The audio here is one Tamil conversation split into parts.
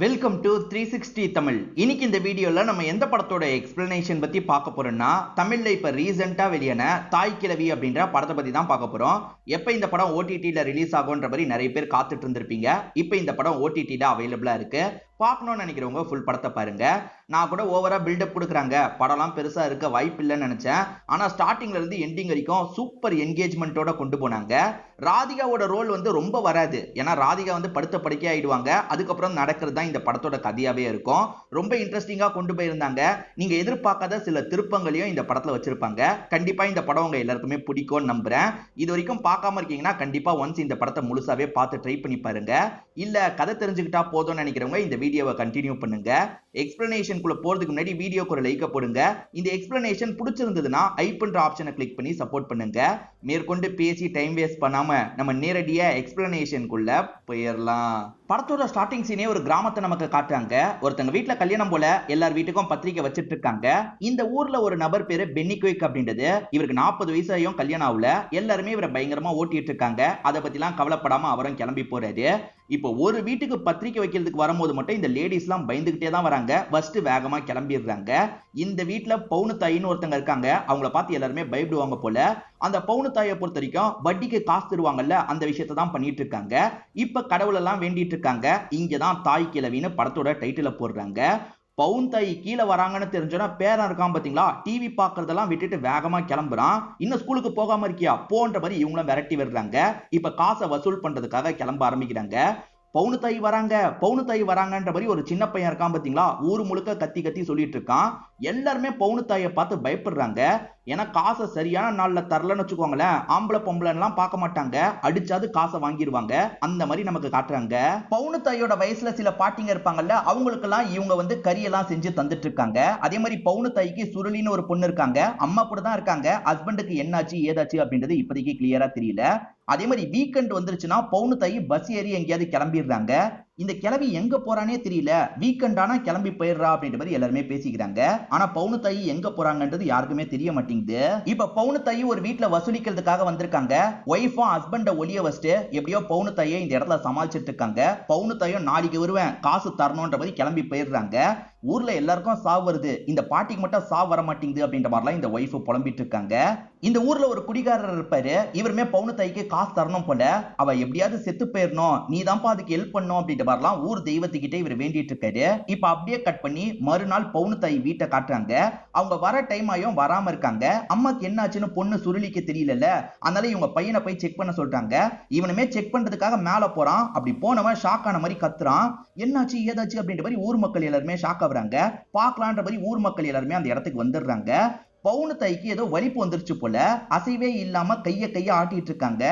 Welcome to 360 Tamil. இன்னைக்கு இந்த வீடியோல நம்ம எந்த படத்தோட எக்ஸ்பிளனேஷன் பத்தி பார்க்க போறோம்னா, தமிழ்ல இப்ப ரீசெண்டா வெளியான தாய் கிழவி அப்படின்ற படத்தை பத்தி தான் பார்க்க போறோம். எப்ப இந்த படம் ஓடிடில ரிலீஸ் ஆகும்ன்ற மாதிரி நிறைய பேர் காத்துட்டு இருந்திருப்பீங்க. இப்ப இந்த படம் ஓடிடில அவைலபிளா இருக்கு. பார்க்கணும்னு நினைக்கிறவங்க ஃபுல் படத்தை பாருங்க. நான் கூட ஓவரா பில்டப் கொடுக்குறாங்க, படம்லாம் பெருசா இருக்க வாய்ப்பு இல்லைன்னு நினைச்சேன். ஆனா ஸ்டார்டிங்ல இருந்து எண்டிங் வரைக்கும் சூப்பர் என்கேஜ்மெண்ட்டோட கொண்டு போனாங்க. ராதிகாவோட ரோல் ரொம்ப வராது, ஏன்னா ராதிகா படுத்த படுக்கே ஆயிடுவாங்க. அதுக்கப்புறம் நடக்கிறது தான் இந்த படத்தோட கதையாவே இருக்கும். ரொம்ப இன்ட்ரெஸ்டிங்கா கொண்டு போயிருந்தாங்க. நீங்க எதிர்பார்க்காத சில திருப்பங்களையும் இந்த படத்துல வச்சிருப்பாங்க. கண்டிப்பா இந்த படம் உங்க எல்லாருக்குமே பிடிக்கும்னு நம்புறேன். இது வரைக்கும் பார்க்காம இருக்கீங்கன்னா கண்டிப்பா ஒன்ஸ் இந்த படத்தை முழுசாவே பார்த்து ட்ரை பண்ணி பாருங்க. இல்ல கதை தெரிஞ்சுக்கிட்டா போதும்னு நினைக்கிறவங்க இந்த வீடியோவை கண்டினியூ பண்ணுங்க. எக்ஸ்பிளனேஷனுக்குள்ள போறதுக்கு முன்னாடி வீடியோக்கு ஒரு லைக் போடுங்க. இந்த எக்ஸ்பிளனேஷன் பிடிச்சிருந்ததுன்னா ஐப்ன்ற ஆப்ஷனை கிளிக் பண்ணி சப்போர்ட் பண்ணுங்க. மேற்கொண்டு பேசி டைம் வேஸ்ட் பண்ணாம நம்ம நேரடியா எக்ஸ்பிளனேஷனுக்குள்ள போயிடலாம். படத்தோட ஸ்டார்டிங் சீனே ஒரு கிராமத்தை நமக்கு காட்டுறாங்க. ஒருத்தங்க வீட்டுல கல்யாணம் போல எல்லார் வீட்டுக்கும் பத்திரிக்கை வச்சிட்டு இருக்காங்க. இந்த ஊர்ல ஒரு நபர் பேரு பென்னி குயிக் அப்படின்றது. இவருக்கு 40 வயசாயும் கல்யாணம் ஆகல. எல்லாருமே இவரை பயங்கரமா ஓட்டிட்டு இருக்காங்க. அதை பத்தி எல்லாம் கவலைப்படாம அவரும் கிளம்பி போறாரு. இப்போ ஒரு வீட்டுக்கு பத்திரிக்கை வைக்கிறதுக்கு வரும்போது மட்டும் இந்த லேடிஸ் எல்லாம் பயந்துகிட்டே தான் வராங்க. ஃபர்ஸ்ட் வேகமா கிளம்பிடுறாங்க. இந்த வீட்டுல பவுனு தாயின்னு ஒருத்தங்க இருக்காங்க. அவங்கள பார்த்து எல்லாருமே பயப்படுவாங்க போல. அந்த பவுனு தாயை பொறுத்த வரைக்கும் வட்டிக்கு காசு தருவாங்கல்ல, அந்த விஷயத்தை தான் பண்ணிட்டு இருக்காங்க. இப்ப கடவுள் எல்லாம் வேண்டிட்டு இருக்காங்க. இங்கதான் தாய் கிழவின்னு படத்தோட டைட்டில போடுறாங்க. பவுன் தாய் கீழே வராங்கன்னு தெரிஞ்சோன்னா பேரன் இருக்கான் பாத்தீங்களா, டிவி பாக்குறதெல்லாம் விட்டுட்டு வேகமா கிளம்புறான். இன்னும் ஸ்கூலுக்கு போகாம இருக்கியா போன்ற மாதிரி இவங்களும் விரட்டி விடுறாங்க. இப்ப காசை வசூல் பண்றதுக்காக கிளம்ப ஆரம்பிக்கிறாங்க. பவுனு தாய் வராங்க, பவுனு தாய் வராங்கன்ற மாதிரி ஒரு சின்ன பையன் இருக்கான் பாத்தீங்களா, ஊர் முழுக்க கத்தி கத்தி சொல்லிட்டு இருக்கான். எல்லாருமே பவுனு தாயை பார்த்து பயப்படுறாங்க. ஏன்னா காசை சரியான நாள்ல தரலன்னு வச்சுக்கோங்களேன், ஆம்பளை பொம்பளை எல்லாம் பார்க்க மாட்டாங்க, அடிச்சாது காசை வாங்கிடுவாங்க. அந்த மாதிரி நமக்கு காட்டுறாங்க. பவுனு தாயோட வயசுல சில பாட்டிங்க இருப்பாங்கல்ல, அவங்களுக்கு எல்லாம் இவங்க கரியெல்லாம் செஞ்சு தந்துட்டு இருக்காங்க. அதே மாதிரி பவுனு தாய்க்கு சுருளின்னு ஒரு பொண்ணு இருக்காங்க. அம்மா கூட தான் இருக்காங்க. ஹஸ்பண்டுக்கு என்னாச்சு ஏதாச்சு அப்படின்றது இப்போதைக்கு கிளியரா தெரியல. அதே மாதிரி வீக்கெண்ட் வந்துருச்சுன்னா பவுனு தாய் பஸ் ஏறி எங்கேயாவது கிளம்பிடுறாங்க. இந்த கிளவி எங்க போறானே தெரியல, வீக்கெண்ட் ஆனா கிளம்பி போயிடுறா அப்படின்ற மாதிரி எல்லாருமே பேசிக்கிறாங்க. ஆனா பவுனு தாய் எங்க போறாங்கன்றது யாருக்குமே தெரிய மாட்டேங்குது. இப்ப பவுனு தாய் ஒரு வீட்டுல வசூலிக்கிறதுக்காக வந்திருக்காங்க. ஒய்ஃபும் ஹஸ்பண்ட ஒளிய வச்சுட்டு எப்படியோ பவுனு தாயை இந்த இடத்துல சமாளிச்சிட்டு இருக்காங்க. பவுனு தாயும் நாளைக்கு வருவேன் காசு தரணும்ன்ற மாதிரி கிளம்பி போயிடுறாங்க. ஊர்ல எல்லாருக்கும் சாவு வருது, இந்த பாட்டிக்கு மட்டும் சாவு வர மாட்டேங்குது அப்படின்ற மாதிரிலாம் இந்த ஒய்ஃப் புலம்பிட்டு இருக்காங்க. இந்த ஊர்ல ஒரு குடிகாரர் இருப்பாரு. இவருமே பவுனு தாய்க்கு காசு தரணும் போல. அவ எப்படியாவது செத்து போயிடணும், நீ தான்ப்பா அதுக்கு ஹெல்ப் பண்ணும் அப்படின்ற மாதிரிலாம் ஊர் தெய்வத்துக்கிட்டே இவர் வேண்டிட்டு இருக்காரு. இப்ப அப்படியே கட் பண்ணி மறுநாள் பவுனு தாய் வீட்டை காட்டுறாங்க. அவங்க வர டைம் ஆயும் வராம இருக்காங்க. அம்மாக்கு என்னாச்சுன்னு பொண்ணு சுருளிக்கு தெரியல. அதனால இவங்க பையனை போய் செக் பண்ண சொல்றாங்க. இவனுமே செக் பண்றதுக்காக மேல போறான். அப்படி போனவன் ஷாக் ஆன மாதிரி கத்துறான். என்னாச்சு ஏதாச்சு அப்படின்ற மாதிரி ஊர் மக்கள் எல்லாருமே ஷாக் ஆகுறாங்க. பார்க்கலான்ற மாதிரி ஊர் மக்கள் எல்லாருமே அந்த இடத்துக்கு வந்துடுறாங்க. பவுனு தாய்க்கு ஏதோ வலிப்பு வந்துருச்சு போல, அசைவே இல்லாம கைய ஆட்டிட்டு இருக்காங்க.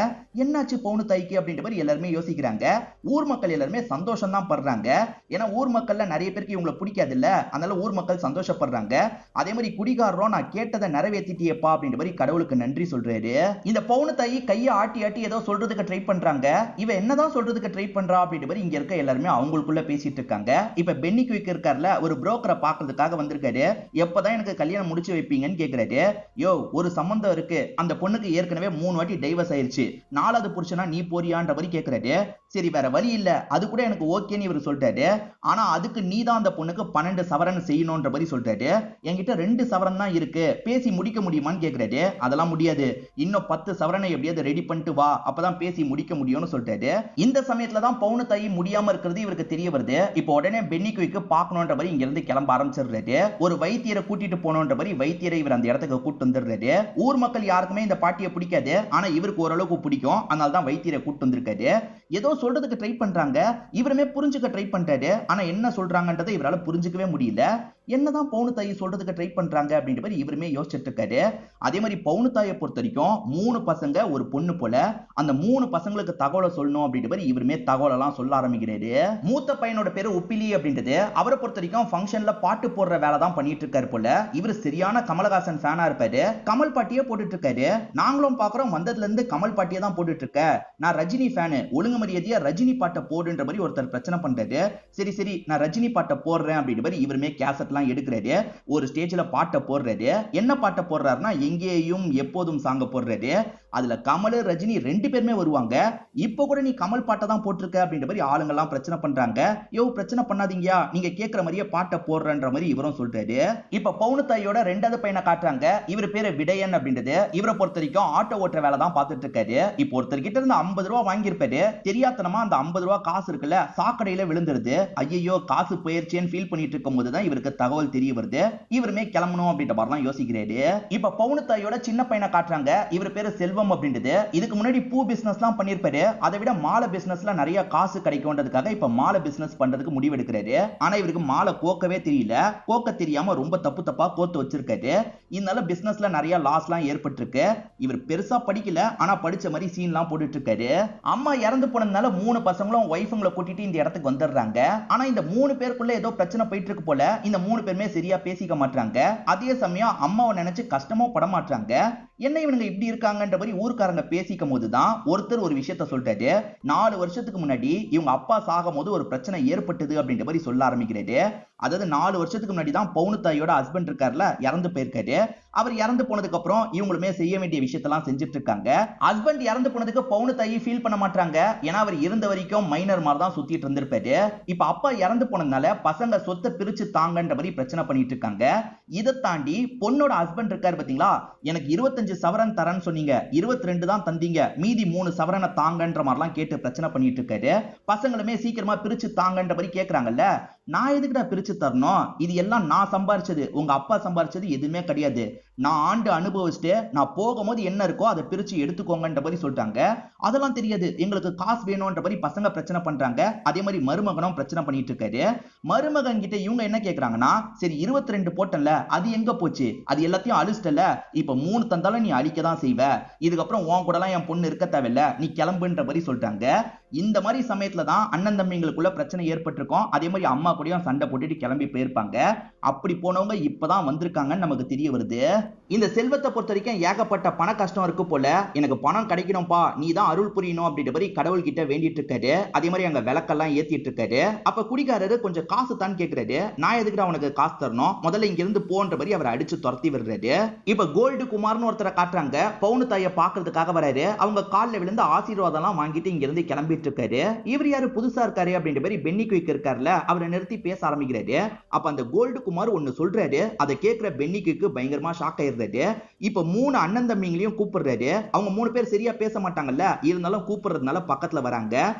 என்னாச்சு பவுனு தாய்க்கு அப்படின்ற மாதிரி எல்லாருமே யோசிக்கிறாங்க. ஊர் மக்கள் எல்லாருமே சந்தோஷம் தான் படுறாங்க. ஏன்னா ஊர் மக்கள்ல நிறைய பேருக்கு இவங்களை பிடிக்காது இல்ல, அதனால ஊர் மக்கள் சந்தோஷப்படுறாங்க. அதே மாதிரி குடிகாரரும் நான் கேட்டதை நிறைவேற்றிட்டியப்பா அப்படின்ற மாதிரி கடவுளுக்கு நன்றி சொல்றாரு. இந்த பவுனு தாய் கையை ஆட்டி ஆட்டி ஏதோ சொல்றதுக்கு ட்ரை பண்றாங்க. இவ என்னதான் சொல்றதுக்கு ட்ரை பண்றா அப்படின்ற மாதிரி இங்க இருக்க எல்லாருமே அவங்களுக்குள்ள பேசிட்டு இருக்காங்க. இப்ப பென்னி குயிக் இருக்கார்ல, ஒரு புரோக்கரை பாக்குறதுக்காக வந்திருக்காரு. எப்பதான் எனக்கு கல்யாணம் முடிச்சு வைப்பீங்கன்னு கேக்குறாரு. யோ ஒரு சம்பந்தம் இருக்கு, அந்த பொண்ணுக்கு ஏற்கனவே 3 வாட்டி டைவர்ஸ் ஆயிருச்சு, 4வது புருஷனா நீ போறியான்ற மாதிரி கேக்குறாரு. சரி வேற வழி இல்ல, அது கூட எனக்கு ஓகேன்னு இவர் சொல்றாரு. ஆனா அதுக்கு நீ தான் அந்த பொண்ணுக்கு 12 சவரன் செய்யணும்ன்ற மாதிரி சொல்றாரு. என்கிட்ட 2 சவரன் தான் இருக்கு, பேசி முடிக்க முடியுமான்னு கேக்குறாரு. அதெல்லாம் முடியாது, இன்னும் 10 சவரனை எப்படியாவது ரெடி பண்ணிட்டு வா, அப்பதான் பேசி முடிக்க முடியும்னு சொல்றாரு. இந்த சமயத்துல தான் பவுனு தாய் முடியாம இருக்கிறது இவருக்கு தெரிய வருது. இப்போ உடனே பென்னி குயிக்கு பார்க்கணும்ன்ற மாதிரி இங்க இருந்து கிளம்ப ஆரம்பிச்சிடுறாரு. ஒரு வைத்தியரை கூட்டிட்டு போனோன்ற மாதிரி வைத்தியரை இவர் அந்த இடத்துக்கு கூட்டு வந்துடுறாரு. ஊர் மக்கள் யாருக்குமே இந்த பாட்டியை பிடிக்காது, ஆனா இவருக்கு ஓரளவுக்கு பிடிக்கும். அதனால தான் வைத்தியரை கூட்டு வந்திருக்காரு. ஏதோ சொல்றதுக்கு ட்ரை பண்றாங்க. இவருமே புரிஞ்சுக்க ட்ரை பண்றாரு. ஆனா என்ன சொல்றாங்கன்றதை இவரால புரிஞ்சுக்கவே முடியல. என்னதான் பவுனு தாயை சொல்றதுக்கு ட்ரை பண்றாங்க அப்படின்ற மாதிரி இவருமே யோசிச்சுட்டு இருக்காரு. அதே மாதிரி பவுனு தாயை பொறுத்த வரைக்கும் 3 பசங்க ஒரு பொண்ணு போல. அந்த 3 பசங்களுக்கு தகவலை சொல்லணும் அப்படின்ற மாதிரி இவருமே தகவல் எல்லாம் சொல்ல ஆரம்பிக்கிறாரு. மூத்த பையனோட பேரு உப்பிலி அப்படின்றது. அவரை பொறுத்த வரைக்கும் ஃபங்க்ஷன்ல பாட்டு போடுற வேலை தான் பண்ணிட்டு இருக்காரு போல. இவர் சரியான கமலஹாசன் ஃபேனா இருப்பாரு. கமல் பாட்டியே போட்டுட்டு இருக்காரு. நாங்களும் பாக்குறோம் வந்ததுல இருந்து கமல் பாட்டியே தான் போட்டுட்டு இருக்க. நான் ரஜினி ஃபேனு, ஒழுங்கு மரியாதையா ரஜினி பாட்டை போடுன்ற மாதிரி ஒருத்தர் பிரச்சனை பண்றாரு. சரி சரி நான் ரஜினி பாட்டை போடுறேன் அப்படின்ற மாதிரி இவருமே கேசட் எடுக்கிறாரு. ஒரு ஸ்டேஜ்ல பாட்டை போடுறாரு. என்ன பாட்டை போடுறாருன்னா எங்கேயும் எப்போதும் சாங்க போடுறாரு. அதுல கமல் ரஜினி 2 பேருமே வருவாங்க. இப்ப கூட நீ கமல் பாட்டை தான் போட்டிருக்க அப்படின்ற மாதிரி ஆளுங்க எல்லாம் பிரச்சனை பண்றாங்க. யோ பிரச்சனை பண்ணாதீங்கயா, நீங்க கேக்குற மாதிரியே பாட்டை போடுறன்ற மாதிரி இவரும் சொல்றாரு. இப்ப பவுனுத்தாயோட 2வது பையனை காட்டுறாங்க. இவர் பேரு விடயன் அப்படின்றது. இவரை பொறுத்த வரைக்கும் ஆட்டோ ஓட்டுற வேலை தான் பார்த்துட்டு இருக்காரு. இப்போ ஒருத்தர் கிட்ட இருந்து 50 ரூபாய் வாங்கியிருப்பாரு. தெரியாதனமா அந்த 50 ரூபாய் காசு இருக்குல்ல சாக்கடையில விழுந்துருது. ஐயோ காசு போயிருச்சேன்னு ஃபீல் பண்ணிட்டு இருக்கும் போதுதான் இவருக்கு தகவல் தெரிய வருது. இவருமே கிளம்பணும் அப்படின்ற மாதிரிலாம் யோசிக்கிறாரு. இப்ப பவுனுத்தாயோட சின்ன பையனை காட்டுறாங்க. இவர் பேரு செல்வம் அப்படின்றது. இதுக்கு முன்னாடி பூ பிசினஸ் எல்லாம் பண்ணிருப்பாரு. அதை விட மாலை பிசினஸ்ல நிறைய காசு கிடைக்கும்ன்றதுக்காக இப்ப மாலை பிசினஸ் பண்றதுக்கு முடிவு எடுக்கிறாரு. ஆனா இவருக்கு மாலை கோக்கவே தெரியல. கோக்க தெரியாம ரொம்ப தப்பு தப்பா கோத்து வச்சிருக்காரு. இதனால பிசினஸ்ல நிறைய லாஸ் எல்லாம் ஏற்பட்டிருக்கு. இவர் பெருசா படிக்கல, ஆனா படிச்ச மாதிரி சீன் எல்லாம் போட்டுட்டு இருக்காரு. அம்மா இறந்து போனதுனால 3 பசங்களும் ஒய்ஃபுங்களை கூட்டிட்டு இந்த இடத்துக்கு வந்துடுறாங்க. ஆனா இந்த 3 பேருக்குள்ள ஏதோ பிரச்சனை போயிட்டு இருக்கு போல. இந்த 3 பேருமே சரியா பேசிக்க மாட்டாங்க. அதே சமயம் அம்மாவை நினைச்சு கஷ்டமோ பட மாட்டாங்க. என்ன இவனுங்க இப்படி இருக்காங்கன்ற மாதிரி ஊர்க்காரங்க பேசிக்கும் போதுதான் ஒருத்தர் ஒரு விஷயத்த சொல்றாரு. 4 வருஷத்துக்கு முன்னாடி இவங்க அப்பா சாகும் போது ஒரு பிரச்சனை ஏற்பட்டது அப்படின்ற மாதிரி சொல்ல ஆரம்பிக்கிறாரு. அதாவது 4 வருஷத்துக்கு முன்னாடி தான் பவுனுத்தாயோட ஹஸ்பண்ட் இருக்காருல இறந்து போயிருக்காரு. அவர் இறந்து போனதுக்கு அப்புறம் இவங்களுமே செய்ய வேண்டிய விஷயத்தெல்லாம் செஞ்சுட்டு இருக்காங்க. ஹஸ்பண்ட் இறந்து போனதுக்கு பவுனுத்தாயி ஃபீல் பண்ண மாட்டாங்க. ஏன்னா அவர் இருந்த வரைக்கும் மைனர் மாதிரி தான் சுத்திட்டு இருந்திருப்பாரு. இப்ப அப்பா இறந்து போனதுனால பசங்க சொத்தை பிரிச்சு தாங்கன்ற மாதிரி பிரச்சனை பண்ணிட்டு இருக்காங்க. இதை தாண்டி பொண்ணோட ஹஸ்பண்ட் இருக்காரு பாத்தீங்களா, எனக்கு 25 சவரன் தரேன்னு சொன்னீங்க, 22 தான் தந்தீங்க, மீதி 3 சவரனை தாங்கன்ற மாதிரிலாம் கேட்டு பிரச்சனை பண்ணிட்டு இருக்காரு. பசங்களுமே சீக்கிரமா பிரிச்சு தாங்கன்ற மாதிரி கேக்குறாங்கல்ல. நான் எதுக்குடா பிரிச்சு தரணும், இது எல்லாம் நான் சம்பாரிச்சது, உங்க அப்பா சம்பாரிச்சது எதுவுமே கிடையாது. நான் ஆண்டு அனுபவிச்சுட்டு நான் போகும்போது என்ன இருக்கோ அதை பிரிச்சு எடுத்துக்கோங்கன்ற மாதிரி சொல்லிட்டாங்க. அதெல்லாம் தெரியாது, எங்களுக்கு காசு வேணும்ன்ற மாதிரி பசங்க பிரச்சனை பண்றாங்க. அதே மாதிரி மருமகனும் பிரச்சனை பண்ணிட்டு இருக்காரு. மருமகன் கிட்ட இவங்க என்ன கேக்குறாங்கன்னா, சரி 22 போட்டல அது எங்க போச்சு, அது எல்லாத்தையும் அழிச்சிட்டல, இப்ப 3 தந்தாலும் நீ அழிக்க தான் செய்வ, இதுக்கப்புறம் உன் கூட எல்லாம் என் பொண்ணு இருக்க தேவையில்ல, நீ கிளம்புன்ற மாதிரி சொல்லிட்டாங்க. இந்த மாதிரி சமயத்துல தான் அண்ணன் தம்பிங்களுக்குள்ள பிரச்சனை ஏற்பட்டிருக்கும். அதே மாதிரி அம்மா கூடயும் சண்டை போட்டுட்டு கிளம்பி போயிருப்பாங்க. அப்படி போனவங்க இப்பதான் வந்திருக்காங்கன்னு நமக்கு தெரிய வருது. இந்த செல்வத்தை பொறுத்த வரைக்கும் ஏகப்பட்ட பண கஷ்டம் இருக்கு போல. எனக்கு பணம் கிடைக்கணும்பா, நீ தான் அருள் புரியணும் அப்படின்ற மாதிரி கடவுள் கிட்ட வேண்டிட்டு இருக்காரு. அதே மாதிரி அங்க விளக்கெல்லாம் ஏத்திட்டு இருக்காரு. அப்ப குடிகாரரு கொஞ்சம் காசு தான் கேட்கிறாரு. நான் எதுக்கு அவனுக்கு காசு தரணும், முதல்ல இங்க இருந்து போன்ற மாதிரி அவரை அடிச்சு துரத்தி விடுறாரு. இப்ப கோல்டு குமார்னு ஒருத்தரை காட்டுறாங்க. பவுனுத்தாயை பாக்குறதுக்காக வராரு. அவங்க காலில் விழுந்து ஆசீர்வாதம் எல்லாம் வாங்கிட்டு இங்க இருந்து கிளம்பிட்டு இருக்காரு. இவர் யாரு புதுசா இருக்காரு அப்படின்ற மாதிரி பென்னி குயிக் இருக்காருல, அவரை நிறுத்தி பேச ஆரம்பிக்கிறாரு. அப்ப அந்த கோல்டு குமார் ஒன்னு சொல்றாரு. அதை கேட்கிற பென்னி குயிக் பயங்கரமா ஷாக் ஆயிடுறாரு. இப்ப 3 அண்ணன் தம்பிங்களையும் கூப்பிடுறாரு. அவங்க 3 பேர் சரியா பேச மாட்டாங்கல்ல, இருந்தாலும் கூப்பிடுறதுனால பக்கத்துல வராங்க.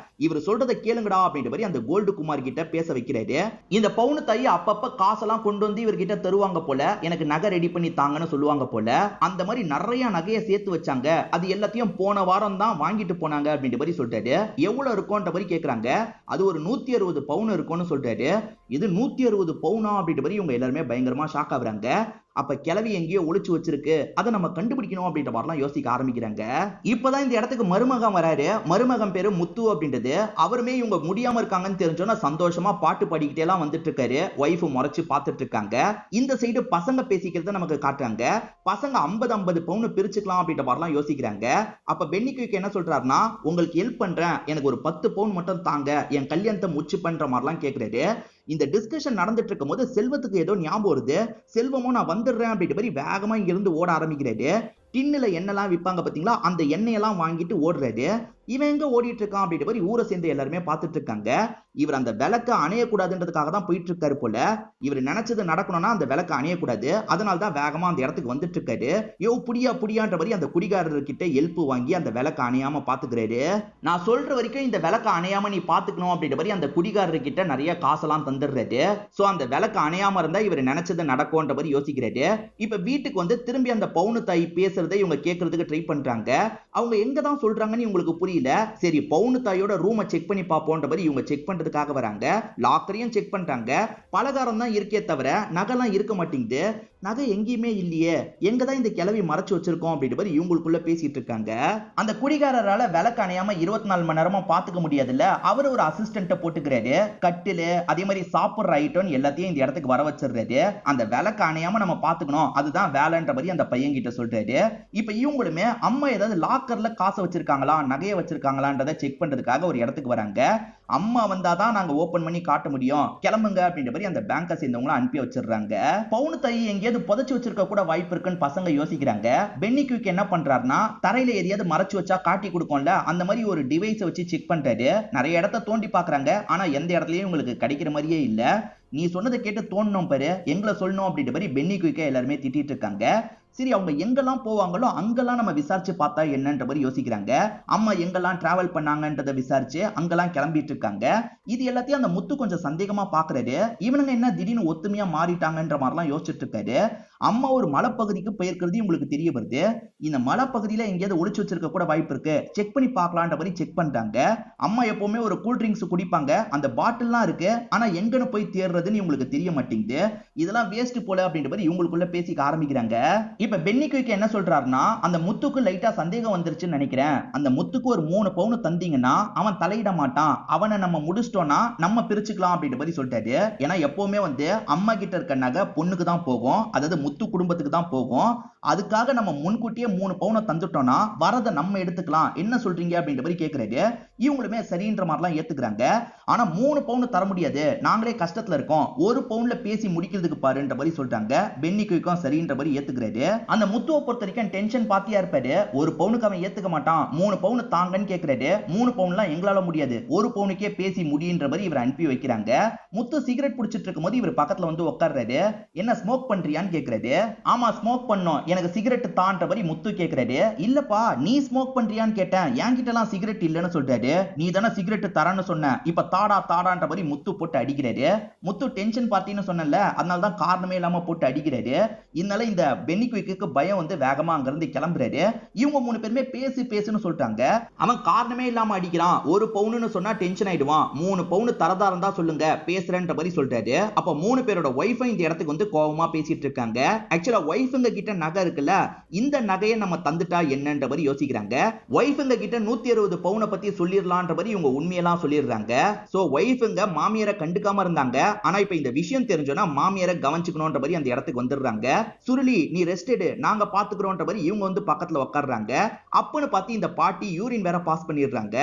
இவர் சொல்றதை கேளுங்கடா அப்படின்ற மாதிரி அந்த கோல்டு குமார் கிட்ட பேச வைக்கிறாரு. இந்த பவுனுத்தாயி அப்பப்ப காசெல்லாம் கொண்டு வந்து இவர்கிட்ட தருவாங்க போல, எனக்கு நகை ரெடி பண்ணி தாங்கன்னு சொல்லுவாங்க போல. அந்த மாதிரி நிறைய நகையை சேர்த்து வச்சாங்க. அது எல்லாத்தையும் போன வாரம் தான் வாங்கிட்டு போனாங்க அப்படின்ற மாதிரி சொல்றாரு. எவ்வளவு இருக்கும்ன்ற மாதிரி கேக்குறாங்க. அது ஒரு 160 பவுன் இருக்கும்னு சொல்றாரு. இது 160 பவுனா அப்படின்ற மாதிரி இவங்க எல்லாருமே பயங்கரமா ஷாக் ஆகுறாங்க. அப்ப கிளவி எங்கேயோ ஒளிச்சு வச்சிருக்கு, அதை நம்ம கண்டுபிடிக்கணும் அப்படின்ற மாதிரிலாம் யோசிக்க ஆரம்பிக்கிறாங்க. இப்பதான் இந்த இடத்துக்கு மருமகன் வராரு. மருமகன் பேரு முத்து அப்படின்றது. அவருமே இவங்க முடியாம இருக்காங்கன்னு தெரிஞ்சோன்னா சந்தோஷமா பாட்டு பாடிக்கிட்டே எல்லாம் வந்துட்டு இருக்காரு. ஒய்ஃப் முறைச்சு பார்த்துட்டு இருக்காங்க. இந்த சைடு பசங்க பேசிக்கிறத நமக்கு காட்டுறாங்க. பசங்க 50 பவுன் பிரிச்சுக்கலாம் அப்படின்ற மாதிரிலாம் யோசிக்கிறாங்க. அப்ப பென்னி குயிக் என்ன சொல்றாருன்னா, உங்களுக்கு ஹெல்ப் பண்றேன், எனக்கு ஒரு 10 பவுன் மட்டும் தாங்க, என் கல்யாணத்தை முச்சு பண்ற மாதிரிலாம் கேட்கிறாரு. இந்த டிஸ்கஷன் நடந்துட்டு இருக்கும் போது செல்வத்துக்கு ஏதோ ஞாபகம் வருது. செல்வமும் நான் வந்துடுறேன் அப்படின்ற மாதிரி வேகமா இங்க இருந்து ஓட ஆரம்பிக்கிறாரு. டின்னுல எண்ணெய்லாம் விற்பாங்க பாத்தீங்களா, அந்த எண்ணெயெல்லாம் வாங்கிட்டு ஓடுறாரு. இவன் எங்க ஓடிட்டு இருக்கான் அப்படின்ற மாதிரி ஊரை சேர்ந்து எல்லாருமே பார்த்துட்டு இருக்காங்க. இவர் அந்த விளக்க அணையக்கூடாதுன்றதுக்காக தான் போயிட்டு இருக்காரு போல. இவர் நினைச்சது நடக்கணும்னா அந்த விளக்க அணையக்கூடாது, அதனால தான் வேகமா அந்த இடத்துக்கு வந்துட்டு இருக்காரு. யோ புடியா புடியான்ற மாதிரி அந்த குடிகாரர் கிட்ட ஹெல்ப் வாங்கி அந்த விளக்க அணையாம பாத்துக்கிறாரு. நான் சொல்ற வரைக்கும் இந்த விளக்க அணையாம நீ பாத்துக்கணும் அப்படின்ற மாதிரி அந்த குடிகாரர் கிட்ட நிறைய காசெல்லாம் தந்துடுறாரு. சோ அந்த விளக்க அணையாம இருந்தா இவர் நினைச்சது நடக்கும்ன்ற மாதிரி யோசிக்கிறாரு. இப்ப வீட்டுக்கு வந்து திரும்பி அந்த பவுனுத்தாயி பேசுறதை இவங்க கேட்கறதுக்கு ட்ரை பண்றாங்க. அவங்க எங்க தான் சொல்றாங்கன்னு இவங்களுக்கு புரியல. சரி பவுனுத்தாயோட ரூமை செக் பண்ணி பாப்போன்ற மாதிரி இவங்க செக் பண்றதுக்காக வராங்க. லாக்கரையும் செக் பண்றாங்க. பலகாரம் தான் இருக்கே தவிர நகைலாம் இருக்க மாட்டேங்குது. நகை எங்கேயுமே இல்லையே, எங்கதான் இந்த கிளவி மறைச்சு வச்சிருக்கோம் அப்படின்ற மாதிரி இவங்களுக்குள்ள பேசிட்டு இருக்காங்க. அந்த குடிகாரரால விளக்கு அணையாம 24 மணி நேரமா பாத்துக்க முடியாதுல்ல, அவர் ஒரு அசிஸ்டன்ட்ட போட்டுக்கிறாரு. கட்டிலு அதே மாதிரி சாப்பிடுற ஐட்டம் எல்லாத்தையும் இந்த இடத்துக்கு வர வச்சிடுறாரு. அந்த விளக்கு அணையாம நம்ம பாத்துக்கணும், அதுதான் வேலைன்ற மாதிரி அந்த பையன் கிட்ட சொல்றாரு. இப்ப இவங்களுமே அம்மா ஏதாவது லாக்கர்ல காசை வச்சிருக்காங்களா, நகையை வச்சிருக்காங்களான்றதை செக் பண்றதுக்காக ஒரு இடத்துக்கு வராங்க. அம்மா வந்தாதான் நாங்க ஓபன் பண்ணி காட்ட முடியும், கிளம்புங்க அப்படின்ற மாதிரி அந்த பேங்கை சேர்ந்தவங்களை அனுப்பி வச்சிடுறாங்க. பவுன் தாய் எங்கேயாவது புதைச்சு வச்சிருக்க கூட வாய்ப்பு இருக்குன்னு பசங்க யோசிக்கிறாங்க. பென்னி குயிக் என்ன பண்றாருன்னா, தரையில எதையாவது மறைச்சு வச்சா காட்டி கொடுக்கும்ல, அந்த மாதிரி ஒரு டிவைஸை வச்சு செக் பண்றாரு. நிறைய இடத்த தோண்டி பாக்குறாங்க. ஆனா எந்த இடத்துலயும் உங்களுக்கு கிடைக்கிற மாதிரியே இல்ல. நீ சொன்னதை கேட்டு தோண்டணும் பாரு, எங்களை சொல்லணும் அப்படின்ற மாதிரி பென்னி குயிக்க எல்லாருமே திட்டிட்டு இருக்காங்க. சரி, அவங்க எங்கெல்லாம் போவாங்களோ அங்கெல்லாம் நம்ம விசாரிச்சு பார்த்தா என்னன்ற மாதிரி யோசிக்கிறாங்க. அம்மா எங்கெல்லாம் டிராவல் பண்ணாங்கன்றதை விசாரிச்சு அங்கெல்லாம் கிளம்பிட்டு இருக்காங்க. இது எல்லாத்தையும் அந்த முத்து கொஞ்சம் சந்தேகமா பாக்குறாரு. இவனுங்க என்ன திடீர்னு ஒத்துமையா மாறிட்டாங்கன்ற மாதிரிலாம் யோசிச்சுட்டு இருக்காரு. அம்மா ஒரு மலைப்பகுதிக்கு போயிருக்கிறது உங்களுக்கு தெரிய வருது. இந்த மலைப்பகுதியில எங்கேயாவது ஒளிச்சு வச்சிருக்க கூட வாய்ப்பு இருக்கு, செக் பண்ணி பார்க்கலான்ற மாதிரி செக் பண்றாங்க. அம்மா எப்பவுமே ஒரு கூல் ட்ரிங்க்ஸ் குடிப்பாங்க, அந்த பாட்டில்லாம் இருக்கு, ஆனா எங்கன்னு போய் தேடுறதுன்னு இவங்களுக்கு தெரிய மாட்டேங்குது. இதெல்லாம் வேஸ்ட் போல அப்படின்ற மாதிரி இவங்களுக்குள்ள பேசிக்க ஆரம்பிக்கிறாங்க. இப்ப பென்னி குயிக் என்ன சொல்றாருன்னா, அந்த முத்துக்கு லைட்டா சந்தேகம் வந்துருச்சுன்னு நினைக்கிறேன். அந்த முத்துக்கு ஒரு 3 பவுன் தந்தீங்கன்னா அவன் தலையிட மாட்டான், அவனை நம்ம முடிச்சிட்டோம்னா நம்ம பிரிச்சுக்கலாம் அப்படின்ற மாதிரி சொல்லிட்டாரு. ஏன்னா எப்பவுமே அம்மா கிட்ட இருக்க நகை பொண்ணுக்கு தான் போகும், அதாவது முத்து குடும்பத்துக்கு தான் போகும். அதுக்காக நம்ம முன்கூட்டியே 3 பவுனை தந்துட்டோம்னா வரதை நம்ம எடுத்துக்கலாம், என்ன சொல்றீங்க அப்படின்ற மாதிரி கேட்கிறாரு. இவங்களுமே சரின்ற மாதிரிலாம் ஏத்துக்கிறாங்க. ஆனா 3 பவுன் தர முடியாது, நாங்களே கஷ்டத்துல இருக்கோம், 1 பவுன்ல பேசி முடிக்கிறதுக்கு பாருன்ற மாதிரி சொல்றாங்க. பென்னி குயிக்கும் சரின்ற மாதிரி ஏத்துக்கிறாரு. அந்த முத்துவை பொறுத்த வரைக்கும் டென்ஷன் பாத்தியா இருப்பாரு. 1 பவுனுக்கு அவன் ஏத்துக்க மாட்டான், 3 பவுன் தாங்கன்னு கேட்கிறாரு. 3 பவுன்லாம் எங்களால முடியாது, 1 பவுனுக்கே பேசி முடியுன்ற மாதிரி இவர் அனுப்பி வைக்கிறாங்க. முத்து சிகரெட் பிடிச்சிட்டு இருக்கும் போது இவர் பக்கத்துல உட்கார்றாரு. என்ன ஸ்மோக் பண்றியான்னு கேட்கிறாரு. ஆமா ஸ்மோக் பண்ணோம், எனக்கு சிகரெட் தான்ற மாதிரி முத்து கேட்கிறாரு. இல்லப்பா நீ ஸ்மோக் பண்றியான்னு கேட்டேன், என்கிட்ட எல்லாம் சிகரெட் இல்லன்னு சொல்றாரு. நீ தானே சிகரெட் தரன்னு சொன்ன, இப்ப தாடா தாடான்ற மாதிரி முத்து போட்டு அடிக்கிறாரு. முத்து டென்ஷன் பார்ட்டின்னு சொன்னல, அதனால தான் காரணமே இல்லாம போட்டு அடிக்கிறாரு. இதனால இந்த பென்னி குயிக்கு பயம் வேகமா அங்க இருந்து கிளம்புறாரு. இவங்க 3 பேருமே பேசுன்னு சொல்லிட்டாங்க. அவன் காரணமே இல்லாம அடிக்கிறான், 1 பவுன்னு சொன்னா டென்ஷன் ஆயிடுவான், 3 பவுன் தரதா இருந்தா சொல்லுங்க பேசுறேன்ற மாதிரி சொல்றாரு. அப்ப 3 பேரோட ஒய்ஃபை இந்த இடத்துக்கு கோவமா பேசிட்டு இருக்காங்க. ஆக்சுவலா ஒய்ஃபுங்க கிட்ட நகை இருக்குல்ல, இந்த நகையை நம்ம தந்துட்டா என்னன்ற மாதிரி யோசிக்கிறாங்க. ஒய்ஃபுங்க கிட்ட 160 பவுனை பத்தி சொல்லிடலான்ற மாதிரி இவங்க உண்மையெல்லாம் சொல்லிடுறாங்க. சோ ஒய்ஃபுங்க மாமியாரை கண்டுக்காம இருந்தாங்க, ஆனா இப்ப இந்த விஷயம் தெரிஞ்சோன்னா மாமியாரை கவனிச்சுக்கணும்ன்ற மாதிரி அந்த இடத்துக்கு வந்துடுறாங்க. சுருளி நீ ரெஸ்ட் எடு, நாங்க பாத்துக்கிறோம்ன்ற மாதிரி இவங்க பக்கத்துல உட்கார்றாங்க. அப்பன்னு பார்த்து இந்த பாட்டி யூரின் வேற பாஸ் பண்ணிடுறாங்க.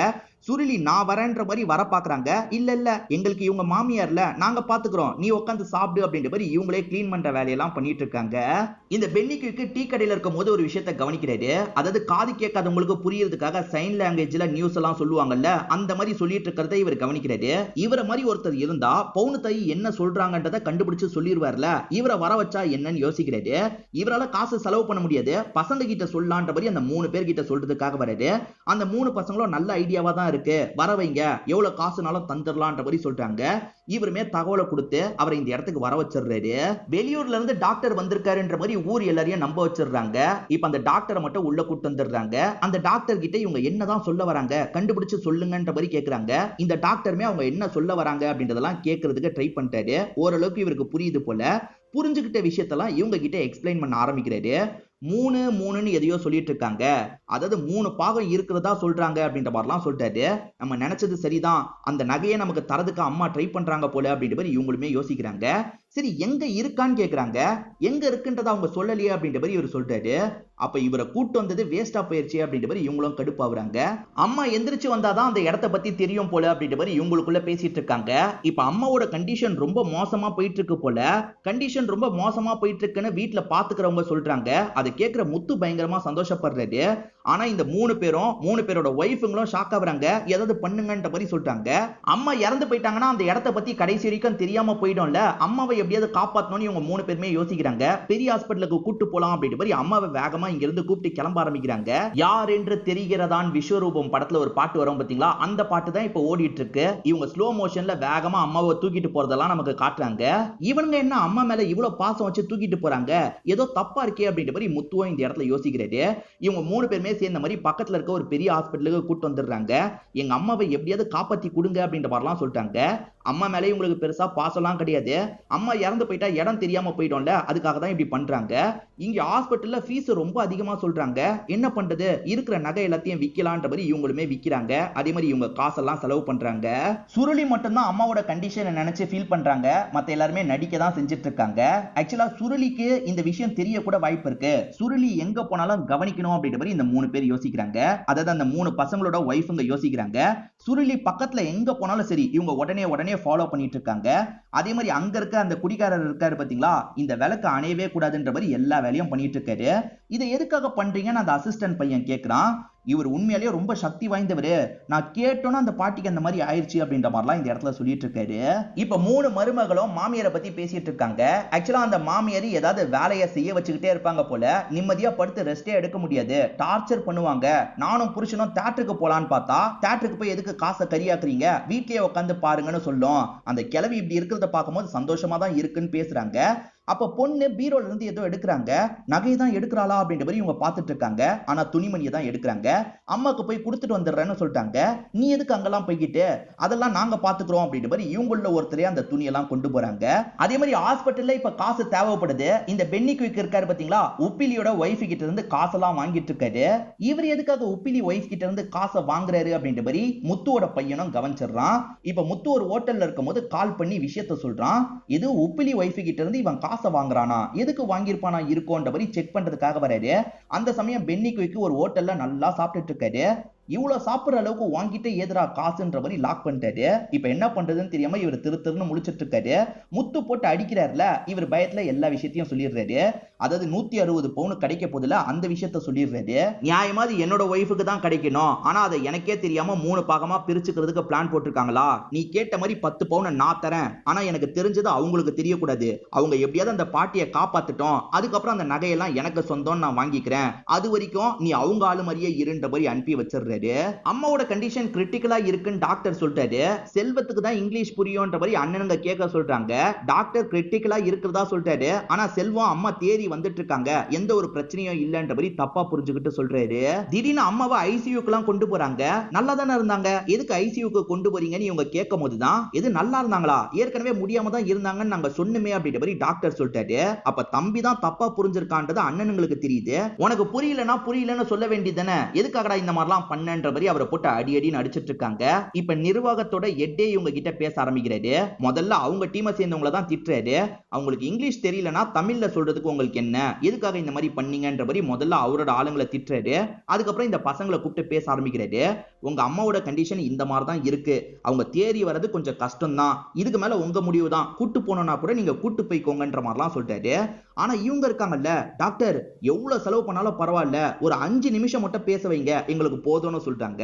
சுருளி நான் வரேன்ற மாதிரி வர பாக்குறாங்க. இல்ல எங்களுக்கு இவங்க மாமியார்ல, நாங்க பாத்துக்கிறோம், நீ உட்காந்து சாப்பிடு அப்படின்ற மாதிரி இவங்களே கிளீன் பண்ற வேலையெல்லாம் பண்ணிட்டு இருக்காங்க. இந்த பென்னி குயிக் டீ கடையில இருக்கும் போது ஒரு விஷயத்தை கவனிக்கிறாரு. அதாவது காது கேட்காதவங்களுக்கு புரியறதுக்காக சைன் லாங்குவேஜ்ல நியூஸ் எல்லாம் சொல்லுவாங்கல்ல, அந்த மாதிரி சொல்லிட்டு இருக்கிறத இவர் கவனிக்கிறாரு. இவரை மாதிரி ஒருத்தர் இருந்தா பவுன் தாய் என்ன சொல்றாங்கன்றத கண்டுபிடிச்சு சொல்லிடுவார்ல, இவரை வர வச்சா என்னன்னு யோசிக்கிறாரு. இவரால காசு செலவு பண்ண முடியாது, பசங்க கிட்ட சொல்லலான்ற மாதிரி அந்த 3 பேர் கிட்ட சொல்றதுக்காக வராரு. அந்த 3 பசங்களும் நல்ல ஐடியாவா தான் இருக்கு, வர வைங்க, எவ்வளவு காசுனாலும் தந்துடலான்ற மாதிரி சொல்றாங்க. இவருமே தகவலை கொடுத்து அவரை இந்த இடத்துக்கு வர வச்சிடுறாரு. வெளியூர்ல இருந்து டாக்டர் வந்திருக்காருன்ற மாதிரி ஊர் எல்லாரையும் நம்ப வச்சிடுறாங்க. இப்ப அந்த டாக்டரை மட்டும் உள்ள கூட்டு வந்துடுறாங்க. அந்த டாக்டர் கிட்ட இவங்க என்னதான் சொல்ல வராங்க கண்டுபிடிச்சு சொல்லுங்கன்ற மாதிரி கேக்குறாங்க. இந்த டாக்டருமே அவங்க என்ன சொல்ல வராங்க அப்படின்றதெல்லாம் கேட்கறதுக்கு ட்ரை பண்ணிட்டாரு. ஓரளவுக்கு இவருக்கு புரியுது போல. புரிஞ்சுக்கிட்ட விஷயத்தெல்லாம் இவங்க கிட்ட எக்ஸ்பிளைன் பண்ண ஆரம்பிக்கிறாரு. 3 எதையோ சொல்லிட்டு இருக்காங்க, அதாவது 3 பாகம் இருக்கிறதா சொல்றாங்க அப்படின்ற மாதிரிலாம் சொல்லிட்டாரு. நம்ம நினைச்சது சரிதான், அந்த நகையை நமக்கு தரதுக்கு அம்மா ட்ரை பண்றாங்க போல அப்படின்ற மாதிரி இவங்களுமே யோசிக்கிறாங்க. சரி எங்க இருக்கான்னு கேக்குறாங்க. எங்க இருக்குன்றத அவங்க சொல்லலையே அப்படின்ற மாதிரி இவர் சொல்றாரு. அப்ப இவரை கூட்டு வந்தது வேஸ்டா போயிருச்சு அப்படின்ற மாதிரி இவங்களும் கடுப்பாவுறாங்க. அம்மா எந்திரிச்சு வந்தாதான் அந்த இடத்த பத்தி தெரியும் போல அப்படின்ற மாதிரி இவங்களுக்குள்ள பேசிட்டு இருக்காங்க. இப்ப அம்மாவோட கண்டிஷன் ரொம்ப மோசமா போயிட்டு இருக்கு போல. கண்டிஷன் ரொம்ப மோசமா போயிட்டு இருக்குன்னு வீட்டுல பாத்துக்கிறவங்க சொல்றாங்க. அதை கேட்கிற முத்து பயங்கரமா சந்தோஷப்படுறாரு. ஆனா இந்த 3 பேரோட ஒய்ஃபுங்களும் ஷாக் ஆகுறாங்க, ஏதாவது பண்ணுங்கன்ற மாதிரி சொல்றாங்க. அம்மா இறந்து போயிட்டாங்கன்னா அந்த இடத்த பத்தி கடைசி வரைக்கும் தெரியாம போயிடும்ல, அம்மாவை எப்படியாவது காப்பாத்தணும்னு இவங்க 3 பேருமே யோசிக்கிறாங்க. பெரிய ஹாஸ்பிட்டலுக்கு கூட்டு போலாம் அப்படின்ற மாதிரி அம்மாவை வேகமா இங்க இருந்து கூப்பிட்டு கிளம்ப ஆரம்பிக்கிறாங்க. யார் என்று தெரிகிறதான் விஸ்வரூபம் படத்துல ஒரு பாட்டு வரும் பாத்தீங்களா, அந்த பாட்டு தான் இப்ப ஓடிட்டு இருக்கு. இவங்க ஸ்லோ மோஷன்ல வேகமா அம்மாவை தூக்கிட்டு போறதெல்லாம் நமக்கு காட்டுறாங்க. இவங்க என்ன அம்மா மேல இவ்வளவு பாசம் வச்சு தூக்கிட்டு போறாங்க, ஏதோ தப்பா இருக்கே அப்படின்ற மாதிரி முத்துவும் இந்த இடத்துல யோசிக்கிறாரு. இவங்க 3 பேருமே சேர்ந்த மாதிரி பக்கத்துல இருக்க ஒரு பெரிய ஹாஸ்பிட்டலுக்கு கூட்டு வந்துடுறாங்க. எங்க அம்மாவை எப்படியாவது காப்பாத்தி கொடுங்க அப்படின்ற மாதிரிலாம் சொல்லிட்டாங்க. அம்மா மேலே உங்களுக்கு பெருசா பாசம்லாம் கிடையாது, அம்மா இறந்து போயிட்டா இடம் தெரியாம போயிடும்ல, அதுக்காக தான் இப்படி பண்றாங்க. இங்க ஹாஸ்பிட்டல்ல ஃபீஸ் ரொம்ப அதிகமா சொல்றாங்க, என்ன பண்றது, இருக்கிற நகை எல்லாத்தையும் விக்கலான்ற மாதிரி இவங்களுமே விக்கிறாங்க. அதே மாதிரி இவங்க காசெல்லாம் செலவு பண்றாங்க. சுருளி மட்டும் தான் அம்மாவோட கண்டிஷனை நினைச்சு ஃபீல் பண்றாங்க, மத்த எல்லாருமே நடிக்க தான் செஞ்சுட்டு இருக்காங்க. ஆக்சுவலா சுருளிக்கு இந்த விஷயம் தெரிய கூட வாய்ப்பு இருக்கு. சுருளி எங்க போனாலும் கவனிக்கணும் அப்படின்ற மாதிரி இந்த 3 பேர் யோசிக்கிறாங்க. அதாவது அந்த 3 பசங்களோட ஒய்ஃபுங்க யோசிக்கிறாங்க. சுருளி பக்கத்துல எங்க போனாலும் சரி இவங்க உடனே ஃபாலோ பண்ணிட்டு இருக்காங்க. அதே மாதிரி அங்க இருக்க அந்த குடிகாரர் இருக்காரு பாத்தீங்களா, இந்த விளக்கு அணையவே கூடாதுன்ற மாதிரி எல்லா வேலையும் பண்ணிட்டு இருக்காரு. இதை எதுக்காக பண்றீங்கன்னு அந்த அசிஸ்டன்ட் பையன் கேக்குறான். இவர் உண்மையிலேயே ரொம்ப சக்தி வாய்ந்தவரு, நான் கேட்டோன்னா அந்த பாட்டிக்கு அந்த மாதிரி ஆயிடுச்சு அப்படின்ற மாதிரிலாம் இந்த இடத்துல சொல்லிட்டு இருக்காரு. இப்ப 3 மருமகளும் மாமியாரை பத்தி பேசிட்டு இருக்காங்க. ஆக்சுவலா அந்த மாமியார் ஏதாவது வேலையை செய்ய வச்சுக்கிட்டே இருப்பாங்க போல, நிம்மதியா படுத்து ரெஸ்டே எடுக்க முடியாது, டார்ச்சர் பண்ணுவாங்க. நானும் புருஷனும் தியேட்டருக்கு போலான்னு பார்த்தா, தியேட்டருக்கு போய் எதுக்கு காசை கரியாக்குறீங்க, வீட்லயே உட்காந்து பாருங்கன்னு சொல்லும். அந்த கிழவி இப்படி இருக்கிறத பார்க்கும்போது சந்தோஷமா தான் இருக்குன்னு பேசுறாங்க. அப்ப பொண்ணு பீரோல இருந்து ஏதோ எடுக்கிறாங்க, நகை தான் எடுக்கிறாளா அப்படின்ற மாதிரி இவங்க பார்த்துட்டு இருக்காங்க. ஆனா துணிமணியை தான் எடுக்கிறாங்க. அம்மாக்கு போய் கொடுத்துட்டு வந்துடுறேன்னு சொல்லிட்டாங்க. நீ எதுக்கு அங்கெல்லாம் போய்கிட்டு, அதெல்லாம் நாங்க பாத்துக்கிறோம் அப்படின்ற மாதிரி இவங்கள ஒருத்தரே அந்த துணியெல்லாம் கொண்டு போறாங்க. அதே மாதிரி ஹாஸ்பிட்டல்ல இப்ப காசு தேவைப்படுது. இந்த பென்னி குயிக் இருக்காரு பாத்தீங்களா, உப்பிலியோட ஒய்ஃப் கிட்ட இருந்து காசெல்லாம் வாங்கிட்டு இருக்காரு. இவர் எதுக்காக உப்பிலி ஒய்ஃப் கிட்ட இருந்து காசை வாங்குறாரு அப்படின்ற மாதிரி முத்துவோட பையனும் கவனிச்சிடறான். இப்ப முத்து ஒரு ஹோட்டல்ல இருக்கும் போது கால் பண்ணி விஷயத்த சொல்றான். இது உப்பிலி ஒய்ஃப் கிட்ட இருந்து இவன் காசை வாங்குறானா, எதுக்கு வாங்கியிருப்பானா இருக்கும்ன்ற மாதிரி செக் பண்றதுக்காக வராரு. அந்த சமயம் பென்னி குயிக் ஒரு ஹோட்டல்ல நல்லா சாப்பிட்டுட்டு இருக்காரு. இவ்வளவு சாப்பிடுற அளவுக்கு வாங்கிட்டு ஏதுரா காசுன்ற மாதிரி லாக் பண்ணிட்டாரு. இப்ப என்ன பண்றதுன்னு தெரியாம இவர் திருன்னு முழிச்சிட்டு இருக்காரு. முத்து போட்டு அடிக்கிறாருல, இவர் பயத்துல எல்லா விஷயத்தையும் சொல்லிடுறாரு. அதாவது 160 பவுன் கிடைக்க போதுல அந்த விஷயத்த சொல்லிடுறாரு. நியாயமா அது என்னோட ஒய்ஃபுக்கு தான் கிடைக்கணும், ஆனா அதை எனக்கே தெரியாம 3 பாகமா பிரிச்சுக்கிறதுக்கு பிளான் போட்டிருக்காங்களா, நீ கேட்ட மாதிரி 10 பவுன் நான் தரேன், ஆனா எனக்கு தெரிஞ்சது அவங்களுக்கு தெரியக்கூடாது, அவங்க எப்படியாவது அந்த பாட்டியை காப்பாத்துட்டோம், அதுக்கப்புறம் அந்த நகையெல்லாம் எனக்கு சொந்தம் நான் வாங்கிக்கிறேன், அது வரைக்கும் நீ அவங்க ஆளு மாதிரியே இருன்ற மாதிரி அனுப்பி வச்சிடுறாரு. அம்மாவோட கண்டிஷன் கிரிட்டிக்கலா இருக்குன்னு டாக்டர் சொல்லிட்டாரு. செல்வத்துக்கு தான் இங்கிலீஷ் புரியும்ன்ற மாதிரி அண்ணனுங்க கேட்க சொல்றாங்க. டாக்டர் கிரிட்டிக்கலா இருக்கிறதா சொல்லிட்டாரு, ஆனா செல்வம் அம்மா தேறி வந்துட்டு இருக்காங்க, எந்த ஒரு பிரச்சனையும் இல்லன்ற மாதிரி தப்பா புரிஞ்சுக்கிட்டு சொல்றாரு. திடீர்னு அம்மாவை ஐசியூக்குலாம் கொண்டு போறாங்க. நல்லா தானே இருந்தாங்க, எதுக்கு ஐசியூக்கு கொண்டு போறீங்கன்னு இவங்க கேட்கும் போதுதான், எது நல்லா இருந்தாங்களா, ஏற்கனவே முடியாம தான் இருந்தாங்கன்னு நாங்க சொன்னமே அப்படின்ற மாதிரி டாக்டர் சொல்லிட்டாரு. அப்ப தம்பி தான் தப்பா புரிஞ்சிருக்கான்றது அண்ணனுங்களுக்கு தெரியுது. உனக்கு புரியலன்னு சொல்ல வேண்டியதானே, எதுக்காகடா இந்த மாதிரிலாம் பண்ண அவரை போட்டு அடி அடின்னு அடிச்சிட்டு இருக்காங்க. இப்ப நிர்வாகத்தோட எட்டே இவங்க கிட்ட பேச ஆரம்பிக்கிறாரு. முதல்ல அவங்க டீமை சேர்ந்தவங்கள தான் திட்டுறாரு. அவங்களுக்கு இங்கிலீஷ் தெரியலனா தமிழ்ல சொல்றதுக்கு உங்களுக்கு என்ன, எதுக்காக இந்த மாதிரி பண்ணீங்கன்ற மாதிரி முதல்ல அவரோட ஆளுங்களை திட்டுறாரு. அதுக்கப்புறம் இந்த பசங்களை கூப்பிட்டு பேச ஆரம்பிக்கிறாரு. உங்க அம்மாவோட கண்டிஷன் இந்த மாதிரி தான் இருக்கு, அவங்க தேறி வர்றது கொஞ்சம் கஷ்டம் தான், இதுக்கு மேல உங்க முடிவு தான், கூட்டு போனோம்னா கூட நீங்க கூட்டு போய்க்கோங்கன்ற மாதிரிலாம் சொல்லிட்டாரு. ஆனா இவங்க இருக்காங்கல்ல, டாக்டர் எவ்வளவு செலவு பண்ணாலும் பரவாயில்ல, ஒரு 5 நிமிஷம் மட்டும் பேச வைங்க, எங்களுக்கு போதும்னு சொல்லிட்டாங்க.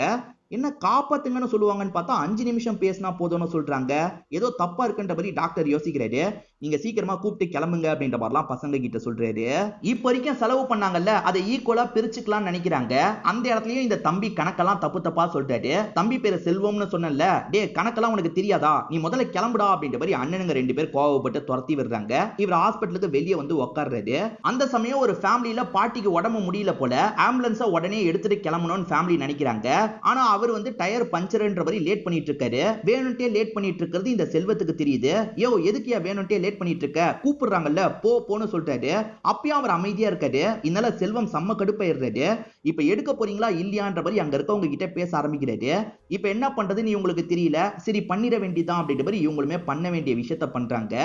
என்ன காப்பாத்துங்கன்னு சொல்லுவாங்கன்னு பார்த்தா 5 நிமிஷம் பேசினா போதும்னு சொல்றாங்க. ஏதோ தப்பா இருக்குன்ற மாதிரி டாக்டர் யோசிக்கிறாரு. நீங்க சீக்கிரமா கூப்பிட்டு கிளம்புங்க அப்படின்ற மாதிரிலாம் பசங்க கிட்ட சொல்றாரு. இப்ப வரைக்கும் செலவு பண்ணாங்கல்ல, அதை ஈக்குவலா பிரிச்சுக்கலாம்னு நினைக்கிறாங்க. அந்த இடத்துலயும் இந்த தம்பி கணக்கெல்லாம் தப்பா சொல்றாரு. தம்பி பேரு செல்வம்னு சொன்னல, டே கணக்கெல்லாம் உனக்கு தெரியாதா, நீ முதல்ல கிளம்புடா அப்படின்ற மாதிரி அண்ணனுங்க 2 பேர் கோவப்பட்டு துரத்தி விடுறாங்க. இவர் ஹாஸ்பிட்டலுக்கு வெளியே வந்து உட்கார்றாரு. அந்த சமயம் ஒரு ஃபேமிலியில பாட்டிக்கு உடம்பு முடியல போல, ஆம்புலன்ஸை உடனே எடுத்துட்டு கிளம்பணும்னு ஃபேமிலி நினைக்கிறாங்க. ஆனா அவர் வந்து டயர் பஞ்சர்ன்ற மாதிரி லேட் பண்ணிட்டு இருக்காரு. வேணும்ட்டே லேட் பண்ணிட்டு இருக்கிறது இந்த செல்வத்துக்கு தெரியுது. யோ எதுக்கியா வேணும்ட்டே லேட் பண்ணிட்டு இருக்க, கூப்பிடுறாங்கல்ல போன்னு சொல்லிட்டாரு. அப்பயும் அவர் அமைதியா இருக்காரு. இதனால செல்வம் செம்ம கடுப்பாயிடுறாரு. இப்ப எடுக்க போறீங்களா இல்லையான்ற மாதிரி அங்க இருக்கவங்க கிட்ட பேச ஆரம்பிக்கிறாரு. இப்ப என்ன பண்றதுன்னு இவங்களுக்கு தெரியல. சரி பண்ணிட வேண்டியதான் அப்படின்ற மாதிரி இவங்களுமே பண்ண வேண்டிய விஷயத்த பண்றாங்க.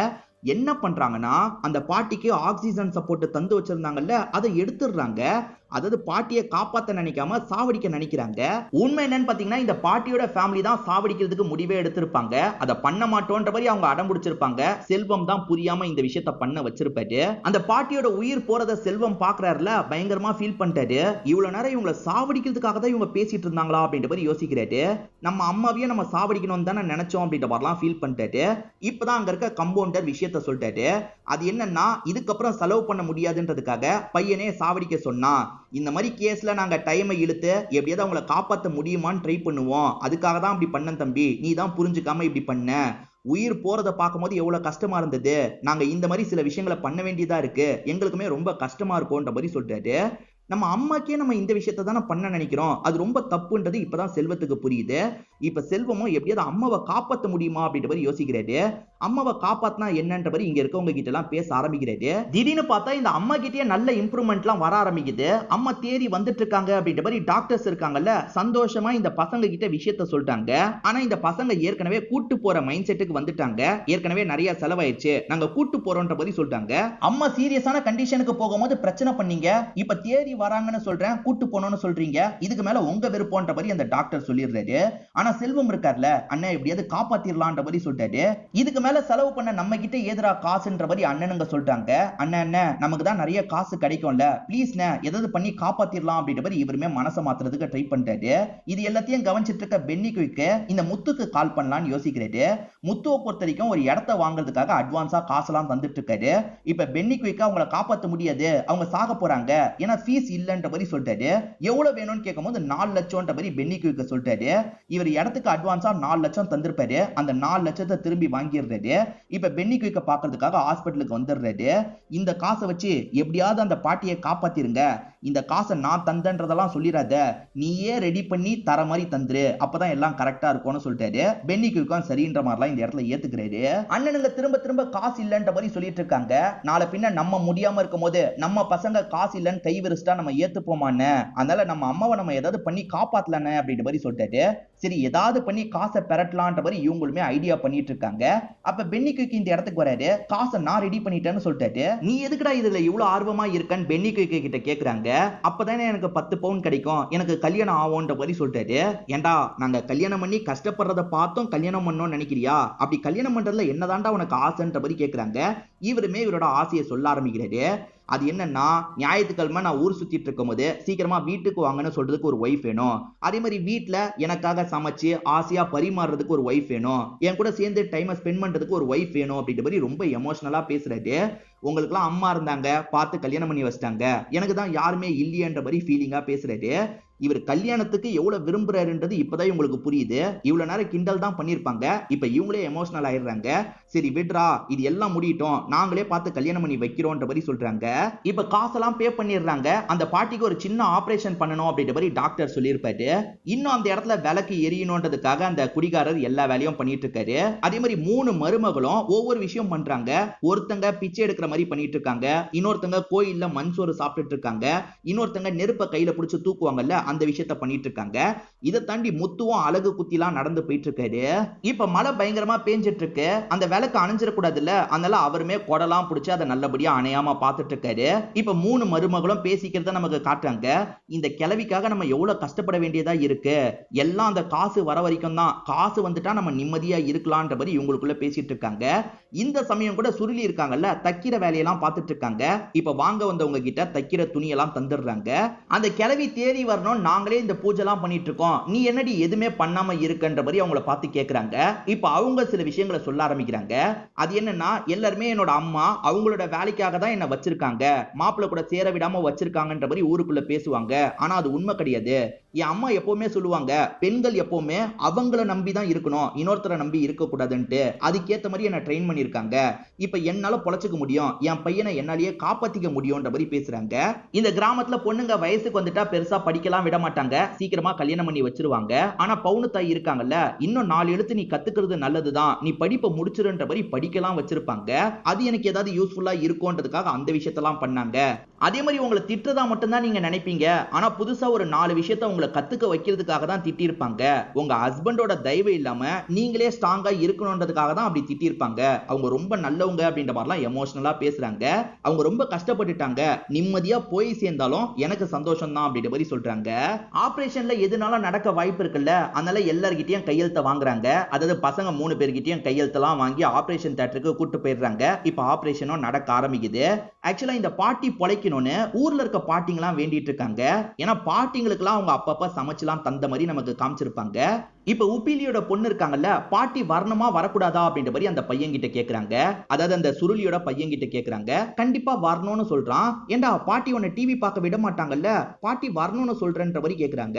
என்ன பண்றாங்கன்னா, அந்த பாட்டிக்கு ஆக்சிஜன் சப்போர்ட் தந்து வச்சிருந்தாங்கல்ல, அதை எடுத்துடுறாங்க. அதாவது பாட்டியை காப்பாத்த நினைக்காம சாவடிக்க நினைக்கிறாங்க. உண்மை என்னன்னு பாத்தீங்கன்னா, இந்த பாட்டியோட ஃபேமிலி தான் சாவடிக்கிறதுக்கு முடிவே எடுத்திருப்பாங்க. அதை பண்ண மாட்டோன்ற மாதிரி அவங்க அடம் பிடிச்சிருப்பாங்க. செல்வம் தான் புரியாம இந்த விஷயத்த பண்ண வச்சிருப்பாரு. அந்த பாட்டியோட உயிர் போறத செல்வம் பாக்குறாருல, பயங்கரமா ஃபீல் பண்ணிட்டாரு. இவ்வளவு நேரம் இவங்களை சாவடிக்கிறதுக்காக தான் இவங்க பேசிட்டு இருந்தாங்களா அப்படின்ற மாதிரி யோசிக்கிறாரு. நம்ம அம்மாவையே நம்ம சாவடிக்கணும் தானே நினைச்சோம் அப்படின்ற மாதிரிலாம் ஃபீல் பண்ணிட்டாரு. இப்பதான் அங்க இருக்க கம்பவுண்டர் விஷயத்த சொல்லிட்டாரு. அது என்னன்னா, இதுக்கப்புறம் செலவு பண்ண முடியாதுன்றதுக்காக பையனே சாவடிக்க சொன்னா, இந்த மாதிரி கேஸ்ல நாங்க டைமை இழுத்து எப்படியாவது அவங்களை காப்பாற்ற முடியுமான்னு ட்ரை பண்ணுவோம், அதுக்காக தான் அப்படி பண்ண தம்பி, நீ தான் புரிஞ்சுக்காம இப்படி பண்ண, உயிர் போறதை பார்க்கும்போது எவ்வளவு கஷ்டமா இருந்தது, நாங்க இந்த மாதிரி சில விஷயங்களை பண்ண வேண்டியதா இருக்கு, எங்களுக்குமே ரொம்ப கஷ்டமா இருக்கும்ன்ற மாதிரி சொல்லிட்டாரு. நம்ம அம்மாக்கே நம்ம இந்த விஷயத்தை தானே பண்ண நினைக்கிறோம், அது ரொம்ப தப்புன்றது இப்பதான் செல்வத்துக்கு புரியுது. இப்ப செல்வமும் எப்படியாவது அம்மாவை காப்பாற்ற முடியுமா அப்படின்ற மாதிரி யோசிக்கிறாரு. அம்மாவை காப்பாத்தினா என்னன்ற மாதிரி இங்க இருக்கவங்க கிட்ட எல்லாம் பேச ஆரம்பிக்கிறாரு. திடீர்னு பார்த்தா இந்த அம்மா கிட்டயே நல்ல இம்ப்ரூவ்மெண்ட் எல்லாம் வர ஆரம்பிக்குது. அம்மா தேறி வந்துட்டு இருக்காங்க அப்படின்ற மாதிரி டாக்டர்ஸ் இருக்காங்கல்ல, சந்தோஷமா இந்த பசங்க கிட்ட விஷயத்த சொல்லிட்டாங்க. ஆனா இந்த பசங்க ஏற்கனவே கூட்டு போற மைண்ட் செட்டுக்கு வந்துட்டாங்க. ஏற்கனவே நிறைய செலவாயிடுச்சு, நாங்க கூட்டு போறோம்ன்ற மாதிரி சொல்லிட்டாங்க. அம்மா சீரியஸான கண்டிஷனுக்கு போகும்போது பிரச்சனை பண்ணீங்க, இப்ப தேறி வராங்கன்னு சொல்றேன், கூட்டு போனோம்னு சொல்றீங்க, இதுக்கு மேல உங்க விருப்பம்ன்ற மாதிரி அந்த டாக்டர் சொல்லிடுறாரு. ஆனா செல்வம் இருக்கார்ல, அண்ணன் எப்படியாவது காப்பாத்திரலாம்ன்ற மாதிரி சொல்லிட்டாரு. இதுக்கு மேல செலவு பண்ண நம்ம கிட்ட ஏதுரா காசுன்ற மாதிரி அண்ணனுங்க சொல்லிட்டாங்க. அண்ணன் நமக்கு தான் நிறைய காசு கிடைக்கும்ல, ப்ளீஸ்ண்ணே ஏதாவது பண்ணி காப்பாத்திரலாம் அப்படின்ற மாதிரி இவருமே மனசை மாத்துறதுக்கு ட்ரை பண்றாரு. இது எல்லாத்தையும் கவனிச்சிட்டு இருக்க பென்னி குயிக் இந்த முத்துக்கு கால் பண்ணலாம்னு யோசிக்கிறாரு. முத்துவை பொறுத்த வரைக்கும் ஒரு இடத்தை வாங்குறதுக்காக அட்வான்ஸா காசெல்லாம் தந்துட்டு இருக்காரு. இப்ப பென்னி குயிக் அவங்கள காப்பாற்ற முடியாது, அவங்க சாக போறாங்க, ஏன்னா ஃபீஸ் இல்லன்ற மாதிரி சொல்லிட்டாரு. எவ்வளவு வேணும்னு கேட்கும்போது 4 லட்சம்ன்ற மாதிரி பென்னி குயிக் சொல்லிட்டாரு. இவர் இடத்துக்கு அட்வான்ஸா 4 லட்சம் தந்திருப்பாரு. அந்த 4 லட்சத்தை திரும்பி வாங்கிடுறாரு. இப்ப பென்னி குயிக்க பாக்குறதுக்காக ஹாஸ்பிட்டலுக்கு வந்துடுறாரு. இந்த காசை வச்சு எப்படியாவது அந்த பாட்டியை காப்பாத்திருங்க, இந்த காசை நான் தந்தன்றதெல்லாம் சொல்லிடாத, நீயே ரெடி பண்ணி தர மாதிரி தந்துரு, அப்பதான் எல்லாம் கரெக்டா இருக்கும்னு சொல்லிட்டாரு. பென்னி குயிக்கும் சரின்ற மாதிரிலாம் இந்த இடத்துல ஏத்துக்கிறாரு. அண்ணனுங்க திரும்ப திரும்ப காசு இல்லன்ற மாதிரி சொல்லிட்டு இருக்காங்க. நாளை பின்ன நம்ம முடியாம இருக்கும் போது நம்ம பசங்க காசு இல்லன்னு கை விரிச்சிட்டா நம்ம ஏத்துப்போமான்னு, அதனால நம்ம அம்மாவை நம்ம ஏதாவது பண்ணி காப்பாத்தலானே அப்படின்ற மாதிரி சொல்லிட்டாரு. சரி ஏதாவது பண்ணி காசை பெறட்டலான்ற மாதிரி இவங்களுமே ஐடியா பண்ணிட்டு இருக்காங்க. அப்ப பென்னி குயிக் இந்த இடத்துக்கு வராரு. காசை நான் ரெடி பண்ணிட்டேன்னு சொல்லிட்டாரு. நீ எதுக்குடா இதுல இவ்வளவு ஆர்வமா இருக்கன்னு பென்னி குயிக் கிட்ட கேக்குறாங்க. அப்பதானே எனக்கு 10 பவுன் கிடைக்கும், எனக்கு கல்யாணம் ஆகும்ன்ற மாதிரி சொல்லிட்டாரு. ஏண்டா நாங்க கல்யாணம் பண்ணி கஷ்டப்படுறத பார்த்தும் கல்யாணம் பண்ணணும்னு நினைக்கிறியா, அப்படி கல்யாணம் பண்றதுல என்னதான்டா உனக்கு ஆசைன்ற மாதிரி கேக்குறாங்க. இவருமே இவரோட ஆசையை சொல்ல ஆரம்பிக்கிறாரு. அது என்னன்னா, ஞாயிற்றுக்கிழமை நான் ஊர் சுத்திட்டு இருக்கும் போது சீக்கிரமா வீட்டுக்கு வாங்கன்னு சொல்றதுக்கு ஒரு ஒய்ஃப் வேணும், அதே மாதிரி வீட்டுல எனக்காக சமைச்சு ஆசையா பரிமாறுறதுக்கு ஒரு ஒய்ஃப் வேணும், என் கூட சேர்ந்து டைமை ஸ்பெண்ட் பண்றதுக்கு ஒரு ஒய்ஃப் வேணும் அப்படின்ற மாதிரி ரொம்ப எமோஷனலா பேசுறாரு. உங்களுக்குலாம் அம்மா இருந்தாங்க, பார்த்து கல்யாணம் பண்ணி வச்சிட்டாங்க, எனக்கு தான் யாருமே இல்லையன்ற மாதிரி ஃபீலிங்கா பேசுறாரு. இவர் கல்யாணத்துக்கு எவ்வளவு விரும்புறாருன்றது இப்பதான் உங்களுக்கு புரியுது. இவ்வளவு நேரம் கிண்டல் தான் பண்ணிருப்பாங்க, இப்ப இவங்களே எமோஷனல் ஆயிடுறாங்க. சரி விட்ரா, இது எல்லாம் முடியட்டும், நாங்களே பார்த்து கல்யாணம் பண்ணி வைக்கிறோம்ன்ற மாதிரி சொல்றாங்க. இப்ப காசெல்லாம் பே பண்ணிடுறாங்க. அந்த பாட்டிக்கு ஒரு சின்ன ஆபரேஷன் பண்ணணும் அப்படின்ற மாதிரி டாக்டர் சொல்லியிருப்பாரு. இன்னும் அந்த இடத்துல விளக்கு எரியணும்ன்றதுக்காக அந்த குடிகாரர் எல்லா வேலையும் பண்ணிட்டு இருக்காரு. அதே மாதிரி 3 மருமகளும் ஒவ்வொரு விஷயம் பண்றாங்க. ஒருத்தங்க பிச்சை எடுக்கிற மாதிரி பண்ணிட்டு இருக்காங்க, இன்னொருத்தங்க கோயில்ல மண் சோறு சாப்பிட்டுட்டு இருக்காங்க, இன்னொருத்தங்க நெருப்ப கையில பிடிச்சு தூக்குவாங்கல்ல அந்த விஷயத்த பண்ணிட்டு இருக்காங்க. இதை தாண்டி முத்துவும் அழகு குத்திலாம் நடந்து போயிட்டு இருக்காரு. இப்ப மழை பயங்கரமா பேஞ்சிட்டு இருக்கு. அந்த விளக்கு அணைஞ்சிடக்கூடாதுல்ல, அதனால அவருமே கொடலாம் பிடிச்சு அதை நல்லபடியா அணையாம பார்த்துட்டு இருக்காரு. இப்ப 3 மருமகளும் பேசிக்கிறத நமக்கு காட்டுறாங்க. இந்த கிழவிக்காக நம்ம எவ்வளவு கஷ்டப்பட வேண்டியதா இருக்கு, எல்லாம் அந்த காசு வர வரைக்கும் தான், காசு வந்துட்டா நம்ம நிம்மதியா இருக்கலாம்ன்ற மாதிரி இவங்களுக்குள்ள பேசிட்டு இருக்காங்க. இந்த சமயம் கூட சுருளி இருக்காங்கல்ல, தைக்கிற வேலையெல்லாம் பார்த்துட்டு இருக்காங்க. இப்ப வாங்க வந்தவங்க கிட்ட தைக்கிற துணியெல்லாம் தந்துடுறாங்க. அந்த கிழவி தேடி வரணும், நாங்களே இந்த பூஜைலாம் பண்ணிட்டு இருக்கோம், நீ என்னடி எதுவுமே பண்ணாம இருக்கன்ற மாதிரி அவங்கள பார்த்து கேக்குறாங்க. இப்ப அவங்க சில விஷயங்களை சொல்ல ஆரம்பிக்கிறாங்க. அது என்னன்னா, எல்லாருமே என்னோட அம்மா அவங்களோட வேலைக்காக தான் என்ன வச்சிருக்காங்க, மாப்பிள்ளை கூட சேர விடாம வச்சிருக்காங்கன்ற மாதிரி ஊருக்குள்ள பேசுவாங்க. ஆனா அது உண்மை கிடையாது. என் அம்மா எப்பவுமே சொல்லுவாங்க, பெண்கள் எப்பவுமே அவங்கள நம்பி தான் இருக்கணும், இன்னொருத்தரை நம்பி இருக்க கூடாதுன்ட்டு. அதுக்கேத்த மாதிரி என்ன ட்ரெயின் பண்ணிருக்காங்க. இப்ப என்னால பொழைச்சுக்க முடியும், என் பையனை என்னாலேயே காப்பாத்திக்க முடியும்ன்ற மாதிரி பேசுறாங்க. இந்த கிராமத்துல பொண்ணுங்க வயசுக்கு வந்துட்டா பெருசா படிக்கலாம் விட மாட்டாங்க, சீக்கிரமா கல்யாணம் பண்ணி வச்சிருவாங்க. ஆனா பவுனு தாய் இருக்காங்கல்ல, இன்னும் 4 எழுத்து நீ கத்துக்கிறது நல்லதுதான், நீ படிப்பை முடிச்சிருன்ற மாதிரி படிக்கலாம் வச்சிருப்பாங்க. அது எனக்கு ஏதாவது யூஸ்ஃபுல்லா இருக்கும்ன்றதுக்காக அந்த விஷயத்தெல்லாம் பண்ணாங்க. அதே மாதிரி உங்களை திட்டுறதா மட்டும்தான் நீங்க நினைப்பீங்க, ஆனா புதுசா ஒரு 4 விஷயத்தை உங்களை கத்துக்க வைக்கிறதுக்காக தான் திட்டிருப்பாங்க. உங்க ஹஸ்பண்டோட தயவு இல்லாம நீங்களே ஸ்ட்ராங்கா இருக்கணும்ன்றதுக்காக தான் அப்படி திட்டிருப்பாங்க. அவங்க ரொம்ப நல்லவங்க அப்படின்ற மாதிரிலாம் எமோஷனலா பேசுறாங்க. அவங்க ரொம்ப கஷ்டப்பட்டுட்டாங்க, நிம்மதியா போய் சேர்ந்தாலும் எனக்கு சந்தோஷம் தான் அப்படின்ற மாதிரி சொல்றாங்க. ஆபரேஷன்ல எதுனால நடக்க வாய்ப்பு இருக்குல்ல, அதனால எல்லார்கிட்டயும் கையெழுத்த வாங்குறாங்க. அதாவது பசங்க 3 பேர்கிட்டயும் கையெழுத்தெல்லாம் வாங்கி ஆபரேஷன் தியேட்டருக்கு கூட்டு போயிடுறாங்க. இப்ப ஆபரேஷனும் நடக்க ஆரம்பிக்குது. ஆக்சுவலா இந்த பாட்டி பொழைக்கணும்னு ஊர்ல இருக்க பாட்டிங்கெல்லாம் வேண்டிட்டு இருக்காங்க. ஏன்னா பாட்டிங்களுக்கெல்லாம் அவங்க அப்பப்ப சமைச்சுலாம் தந்த மாதிரி நமக்கு காமிச்சிருப்பாங்க. இப்ப உப்பிலியோட பொண்ணு இருக்காங்கல்ல, பாட்டி வரணுமா வரக்கூடாதா அப்படின்ற மாதிரி அந்த பையன் கிட்ட கேக்குறாங்க. அதாவது அந்த சுருளியோட பையன் கிட்ட கேக்குறாங்க. கண்டிப்பா வரணும்னு சொல்றான். ஏண்டா பாட்டி உன்னை டிவி பார்க்க விட மாட்டாங்கல்ல, பாட்டி வரணும்னு சொல்றேன்ற மாதிரி கேக்குறாங்க.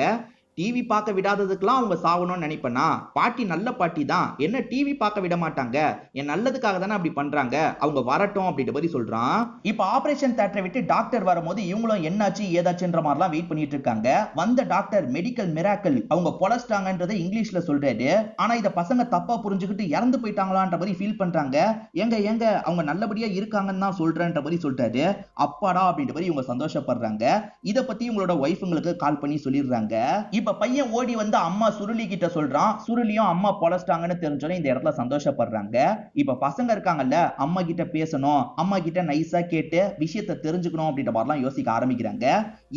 டிவி பார்க்க விடாததுக்கெல்லாம் அவங்க சாவணும்னு நினைப்பனா? பாட்டி நல்ல பாட்டி தான், என்ன டிவி பார்க்க விட மாட்டாங்க, என் நல்லதுக்காக தானே அப்படி பண்றாங்க, அவங்க வரட்டும் அப்படின்ற மாதிரி சொல்றான். இப்ப ஆபரேஷன் தியேட்டரை விட்டு டாக்டர் வரும்போது இவங்களும் என்னாச்சு ஏதாச்சுன்ற மாதிரிலாம் வெயிட் பண்ணிட்டு இருக்காங்க. வந்த டாக்டர் மெடிக்கல் மிராக்கிள், அவங்க பொலஸ்டாங்கன்றதை இங்கிலீஷ்ல சொல்றாரு. ஆனா இத பசங்க தப்பா புரிஞ்சுக்கிட்டு இறந்து போயிட்டாங்களான்ற மாதிரி ஃபீல் பண்றாங்க. எங்க அவங்க நல்லபடியா இருக்காங்கன்னு தான் சொல்றேன்ற மாதிரி சொல்றாரு. அப்பாடா அப்படின்ற மாதிரி இவங்க சந்தோஷப்படுறாங்க. இத பத்தி உங்களோட ஒய்ஃபுங்களுக்கு கால் பண்ணி சொல்லிடுறாங்க. இப்ப பையன் ஓடி வந்து அம்மா சுருளி கிட்ட சொல்றான். சுருளியும் அம்மா பொலஸ்டாங்கன்னு தெரிஞ்சோனே இந்த இடத்துல சந்தோஷப்படுறாங்க. இப்ப பசங்க இருக்காங்கல்ல, அம்மா கிட்ட பேசணும், அம்மா கிட்ட நைஸா கேட்டு விஷயத்தை தெரிஞ்சுக்கணும் அப்படின்ற மாதிரிலாம் யோசிக்க ஆரம்பிக்கிறாங்க.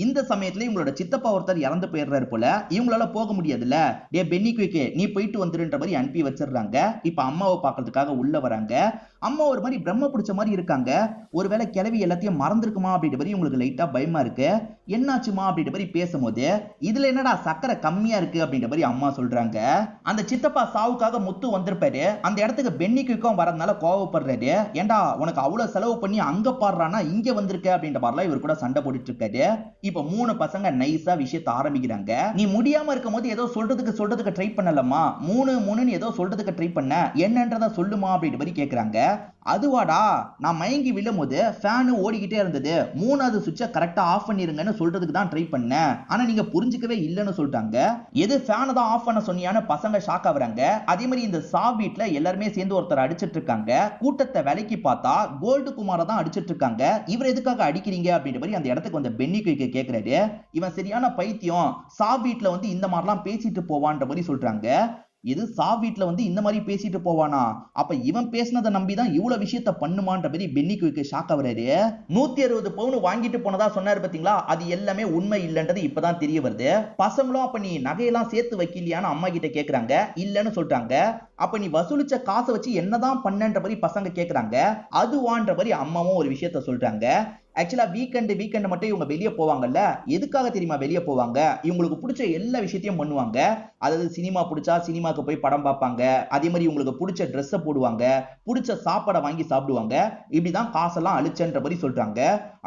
இந்த சமயத்துல இவங்களோட சித்தப்பா ஒருத்தர் இறந்து போயிடுறாரு போல. இவங்களால போக முடியாதுல்ல, டே பென்னி குயிக் நீ போயிட்டு வந்துருன்ற மாதிரி அனுப்பி வச்சிடுறாங்க. இப்ப அம்மாவை பார்க்கறதுக்காக உள்ள வராங்க. அம்மா ஒரு மாதிரி பிரம்ம பிடிச்ச மாதிரி இருக்காங்க. ஒருவேளை கிளவி எல்லாத்தையும் மறந்துருக்குமா அப்படின்ற மாதிரி உங்களுக்கு லைட்டா பயமா இருக்கு. என்னாச்சுமா அப்படின்ற மாதிரி பேசும்போது, இதுல என்னடா சக்கரை கம்மியா இருக்கு அப்படின்ற மாதிரி அம்மா சொல்றாங்க. அந்த சித்தப்பா சாவுக்காக முத்து வந்திருப்பாரு. அந்த இடத்துக்கு பென்னி குயிக்கும் வரதுனால கோவப்படுறாரு. ஏண்டா உனக்கு அவ்வளவு செலவு பண்ணி அங்க பாடுறானா இங்க வந்திருக்க அப்படின்ற மாதிரிலாம் இவர் கூட சண்டை போட்டுட்டு இருக்காரு. இப்ப 3 பசங்க நைஸா விஷயத்தை ஆரம்பிக்கிறாங்க. நீ முடியாம இருக்கும் போது ஏதோ சொல்றதுக்கு ட்ரை பண்ணலமா, 3 ஏதோ சொல்றதுக்கு ட்ரை பண்ண, என்னன்றத சொல்லுமா அப்படின்ற மாதிரி கேக்குறாங்க. அதுவாடா, நான் மயங்கி விழும்போது ஃபேன் ஓடிக்கிட்டே இருந்தது, 3வது சுவிட்சை கரெக்டா ஆஃப் பண்ணிருங்கன்னு சொல்றதுக்கு தான் ட்ரை பண்ணேன், ஆனா நீங்க புரிஞ்சுக்கவே இல்லைன்னு சொல்லிட்டாங்க. எது ஃபேனை தான் ஆஃப் பண்ண சொன்னியான்னு பசங்க ஷாக் ஆகுறாங்க. அதே மாதிரி இந்த சா வீட்ல எல்லாருமே சேர்ந்து ஒருத்தர் அடிச்சிட்டு இருக்காங்க. கூட்டத்தை விலைக்கு பார்த்தா கோல்டு குமார தான் அடிச்சிட்டு இருக்காங்க. இவர் எதுக்காக அடிக்கிறீங்க அப்படின்ற மாதிரி அந்த இடத்துக்கு வந்து பென்னி குயிக் கேக்குறாரு. இவன் சரியான பைத்தியம், சா வீட்ல வந்து இந்த மாதிரிலாம் பேசிட்டு போவான்ற மாதிரி சொல்றாங்க. இது சா வீட்ல வந்து இந்த மாதிரி பேசிட்டு போவானா, அப்ப இவன் பேசினதை நம்பிதான் இவ்வளவு விஷயத்த பண்ணுமான்ற மாதிரி பென்னி குயிக் ஷாக் ஆகுறாரு. 160 பவுன் வாங்கிட்டு போனதா சொன்னாரு பாத்தீங்களா, அது எல்லாமே உண்மை இல்லன்றது இப்பதான் தெரிய வருது. பசங்களும் அப்ப நீ நகையெல்லாம் சேர்த்து வைக்கலையான்னு அம்மா கிட்ட கேக்குறாங்க. இல்லன்னு சொல்றாங்க. அப்ப நீ வசூலிச்ச காசை வச்சு என்னதான் பண்ணன்ற மாதிரி பசங்க கேக்குறாங்க. அதுவான்ற மாதிரி அம்மாவும் ஒரு விஷயத்த சொல்றாங்க. ஆக்சுவலா வீக்கெண்ட் மட்டும் இவங்க வெளியே போவாங்கல்ல, எதுக்காக தெரியுமா வெளியே போவாங்க, இவங்களுக்கு பிடிச்ச எல்லா விஷயத்தையும் பண்ணுவாங்க. அதாவது சினிமா பிடிச்சா சினிமாக்கு போய் படம் பார்ப்பாங்க, அதே மாதிரி இவங்களுக்கு பிடிச்ச ட்ரெஸ்ஸை போடுவாங்க, பிடிச்ச சாப்பாடை வாங்கி சாப்பிடுவாங்க. இப்படிதான் காசெல்லாம் அழிச்சன்ற மாதிரி சொல்றாங்க.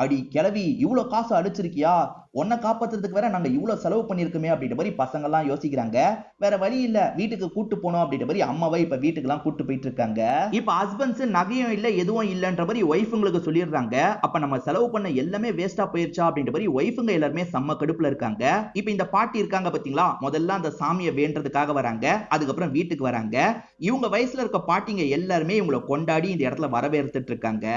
அடி கிளவி, இவ்வளவு காசு அழிச்சிருக்கியா, உன்னை காப்பாத்துறதுக்கு வேற நாங்க இவ்வளவு செலவு பண்ணிருக்கோமே அப்படின்ற மாதிரி பசங்க எல்லாம் யோசிக்கிறாங்க. வேற வழி இல்ல, வீட்டுக்கு கூட்டு போனோம் அப்படின்ற மாதிரி அம்மாவை இப்ப வீட்டுக்கு எல்லாம் கூட்டு போயிட்டு இருக்காங்க. இப்ப ஹஸ்பண்ட்ஸ் நகையும் இல்ல எதுவும் இல்லன்ற மாதிரி ஒய்ஃபுங்களுக்கு சொல்லிடுறாங்க. அப்ப நம்ம செலவு பண்ண எல்லாமே வேஸ்டா போயிருச்சா அப்படின்ற மாதிரி ஒய்ஃபுங்க எல்லாருமே செம்ம கடுப்புல இருக்காங்க. இப்ப இந்த பாட்டி இருக்காங்க பாத்தீங்களா, முதல்ல அந்த சாமியை வேண்டதுக்காக வராங்க, அதுக்கப்புறம் வீட்டுக்கு வராங்க. இவங்க வயசுல இருக்க பாட்டிங்க எல்லாருமே இவங்களை கொண்டாடி இந்த இடத்துல வரவேற்றுட்டு இருக்காங்க.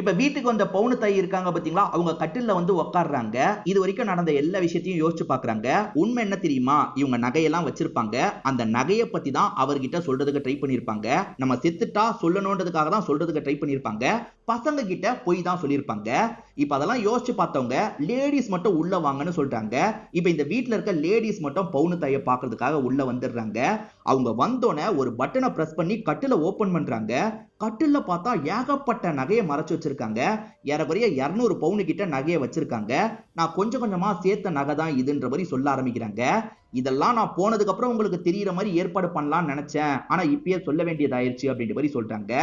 இப்ப வீட்டுக்கு வந்த பவுனு தாய் இருக்காங்க பாத்தீங்களா, அவங்க கட்டில்ல வந்து உட்கார்றாங்க. இது வரைக்கும் நடந்த எல்லா விஷயத்தையும் யோசிச்சு பாக்குறாங்க. உண்மை என்ன தெரியுமா, இவங்க நகையெல்லாம் வச்சிருப்பாங்க. அந்த நகையை பத்தி தான் அவர்கிட்ட சொல்றதுக்கு ட்ரை பண்ணிருப்பாங்க. நம்ம செத்துட்டா சொல்லணும்ன்றதுக்காக தான் சொல்றதுக்கு ட்ரை பண்ணிருப்பாங்க. பசங்க கிட்ட போய் தான் சொல்லியிருப்பாங்க. இப்ப அதெல்லாம் யோசிச்சு பார்த்தவங்க லேடிஸ் மட்டும் உள்ள வாங்கன்னு சொல்றாங்க. இப்ப இந்த வீட்ல இருக்க லேடிஸ் மட்டும் பவுனு தாயை பாக்குறதுக்காக உள்ள வந்துடுறாங்க. அவங்க வந்தோடனே ஒரு பட்டனை பிரஸ் பண்ணி கட்டில ஓபன் பண்றாங்க. கட்டில பார்த்தா ஏகப்பட்ட நகையை மறைச்சு வச்சிருக்காங்க. ஏறக்குறைய 200 பவுனு கிட்ட நகையை வச்சிருக்காங்க. நான் கொஞ்சம் கொஞ்சமா சேர்த்த நகை தான் இதுன்ற மாதிரி சொல்ல ஆரம்பிக்கிறாங்க. இதெல்லாம் நான் போனதுக்கு அப்புறம் உங்களுக்கு தெரியற மாதிரி ஏற்பாடு பண்ணலாம்னு நினைச்சேன், ஆனா இப்பயே சொல்ல வேண்டியதாயிருச்சு அப்படின்ற மாதிரி சொல்றாங்க.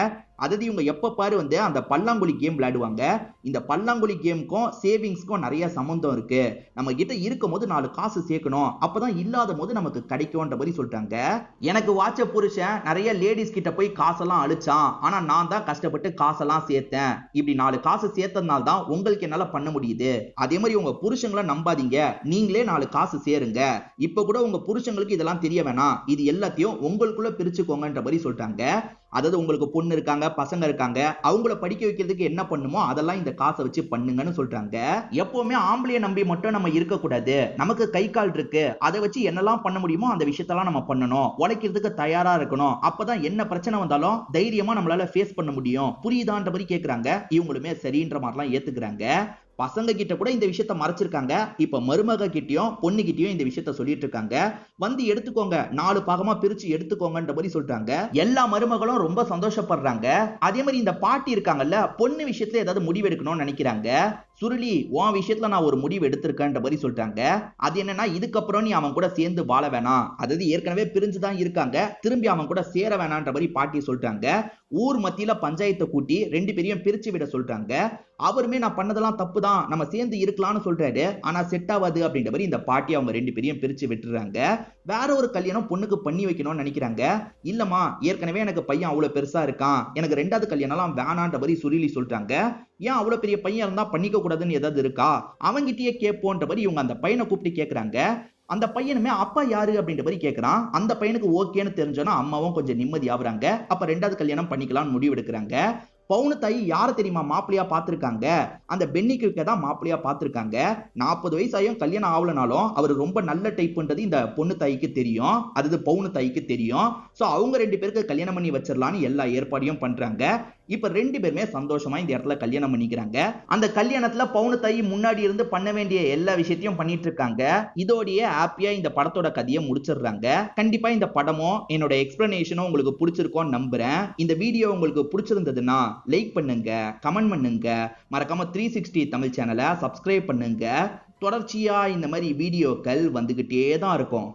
அதாவது இவங்க எப்ப பாரு வந்து அந்த பல்லாங்குழி கேம் விளையாடுவாங்க. இந்த பல்லாங்குழி கேமுக்கும் சேவிங்ஸ்க்கும் நிறைய சம்பந்தம் இருக்கு. நம்ம கிட்ட இருக்கும் போது 4 காசு சேர்க்கணும், அப்பதான் இல்லாத போது நமக்கு கிடைக்கும்ன்ற மாதிரி சொல்றாங்க. எனக்கு வாட்ச புருஷன் நிறைய லேடிஸ் கிட்ட போய் காசெல்லாம் அழிச்சான், ஆனா நான் தான் கஷ்டப்பட்டு காசெல்லாம் சேர்த்தேன். இப்படி 4 காசு சேர்த்ததுனால தான் உங்களுக்கு என்னால பண்ண முடியுது. அதே மாதிரி உங்க புருஷங்களை நம்பாதீங்க, நீங்களே 4 காசு சேருங்க. இப்ப கூட உங்க புருஷங்களுக்கு இதெல்லாம் தெரிய வேணாம், இது எல்லாத்தையும் உங்களுக்குள்ள பிரிச்சுக்கோங்கன்ற மாதிரி சொல்றாங்க. அதாவது உங்களுக்கு பொண்ணு இருக்காங்க, பசங்க இருக்காங்க, அவங்கள படிக்க வைக்கிறதுக்கு என்ன பண்ணுமோ அதெல்லாம் இந்த காசை வச்சு பண்ணுங்கன்னு சொல்றாங்க. எப்பவுமே ஆம்பளைய நம்பி மட்டும் நம்ம இருக்க கூடாது, நமக்கு கை கால் இருக்கு, அதை வச்சு என்னெல்லாம் பண்ண முடியுமோ அந்த விஷயத்தெல்லாம் நம்ம பண்ணணும், உழைக்கிறதுக்கு தயாரா இருக்கணும். அப்பதான் என்ன பிரச்சனை வந்தாலும் தைரியமா நம்மளால ஃபேஸ் பண்ண முடியும், புரியுதான்ற மாதிரி கேக்குறாங்க. இவங்களுமே சரின்ற மாதிரிலாம் ஏத்துக்கிறாங்க. பசங்க கிட்ட கூட இந்த விஷயத்த மறைச்சிருக்காங்க. இப்ப மருமக கிட்டயும் பொண்ணு கிட்டயும் இந்த விஷயத்த சொல்லிட்டு இருக்காங்க. வந்து எடுத்துக்கோங்க, 4 பாகமா பிரிச்சு எடுத்துக்கோங்கன்ற மாதிரி சொல்றாங்க. எல்லா மருமகளும் ரொம்ப சந்தோஷப்படுறாங்க. அதே மாதிரி இந்த பாட்டி இருக்காங்கல்ல, பொண்ணு விஷயத்துல ஏதாவது முடிவு எடுக்கணும்னு நினைக்கிறாங்க. சுருளி உன் விஷயத்துல நான் ஒரு முடிவு எடுத்திருக்கேன்ற மாதிரி சொல்றாங்க. அது என்னன்னா, இதுக்கப்புறம் நீ அவன் கூட சேர்ந்து வாழ வேணாம், அதாவது ஏற்கனவே பிரிஞ்சுதான் இருக்காங்க, திரும்பி அவன் கூட சேர வேணான்ற மாதிரி பாட்டி சொல்றாங்க. ஊர் மத்தியில பஞ்சாயத்தை கூட்டி 2 பேரையும் பிரிச்சு விட சொல்றாங்க. அவருமே நான் பண்ணதெல்லாம் தப்பு தான், நம்ம சேர்ந்து இருக்கலாம்னு சொல்றாரு. ஆனா செட் ஆகாது அப்படின்ற மாதிரி இந்த பாட்டி அவங்க 2 பேரையும் பிரிச்சு விட்டுறாங்க. வேற ஒரு கல்யாணம் பொண்ணுக்கு பண்ணி வைக்கணும்னு நினைக்கிறாங்க. இல்லம்மா, ஏற்கனவே எனக்கு பையன் அவ்வளவு பெருசா இருக்கான், எனக்கு 2வது கல்யாணம் வேணான்ற மாதிரி சுருளி சொல்றாங்க. ஏன் அவ்வளவு பெரிய பையன் இருந்தா பண்ணிக்க கூடாதுன்னு ஏதாவது இருக்கா, அவங்கிட்டயே கேட்போன்ற மாதிரி இவங்க அந்த பையனை கூப்பிட்டு கேக்குறாங்க. அந்த பையனுமே அப்பா யாரு அப்படின்ற மாதிரி கேக்குறான். அந்த பையனுக்கு ஓகேன்னு தெரிஞ்சோன்னா அம்மாவும் கொஞ்சம் நிம்மதி ஆகுறாங்க. அப்ப 2வது கல்யாணம் பண்ணிக்கலாம்னு முடிவு எடுக்கிறாங்க. பவுனு தாய் யார தெரியுமா மாப்பிளையா பார்த்திருக்காங்க? அந்த பென்னிக்கு தான் மாப்பிளையா பார்த்திருக்காங்க. 40 வயசாயும் கல்யாணம் ஆகலனாலும் அவர் ரொம்ப நல்ல டைப்ன்றது இந்த பொண்ணு தாய்க்கு தெரியும், அதாவது பவுனு தாய்க்கு தெரியும். சோ அவங்க 2 பேருக்கு கல்யாணம் பண்ணி வச்சிரலாம்னு எல்லா ஏற்பாடையும் பண்றாங்க. இப்ப 2 பேருமே சந்தோஷமா இந்த இடத்துல கல்யாணம் பண்ணிக்கிறாங்க. அந்த கல்யாணத்துல பவுனு தாய் முன்னாடி இருந்து பண்ண வேண்டிய எல்லா விஷயத்தையும் பண்ணிட்டு இருக்காங்க. இதோடயே ஹாப்பியா இந்த படத்தோட கதையை முடிச்சிடுறாங்க. கண்டிப்பா இந்த படமும் என்னோட எக்ஸ்பிளனேஷனும் உங்களுக்கு பிடிச்சிருக்கும்னு நம்புறேன். இந்த வீடியோ உங்களுக்கு பிடிச்சிருந்ததுன்னா லைக் பண்ணுங்க, கமெண்ட் பண்ணுங்க, மறக்காம 360 தமிழ் சேனலை சப்ஸ்கிரைப் பண்ணுங்க. தொடர்ச்சியா இந்த மாதிரி வீடியோக்கள் வந்துகிட்டே தான் இருக்கும்.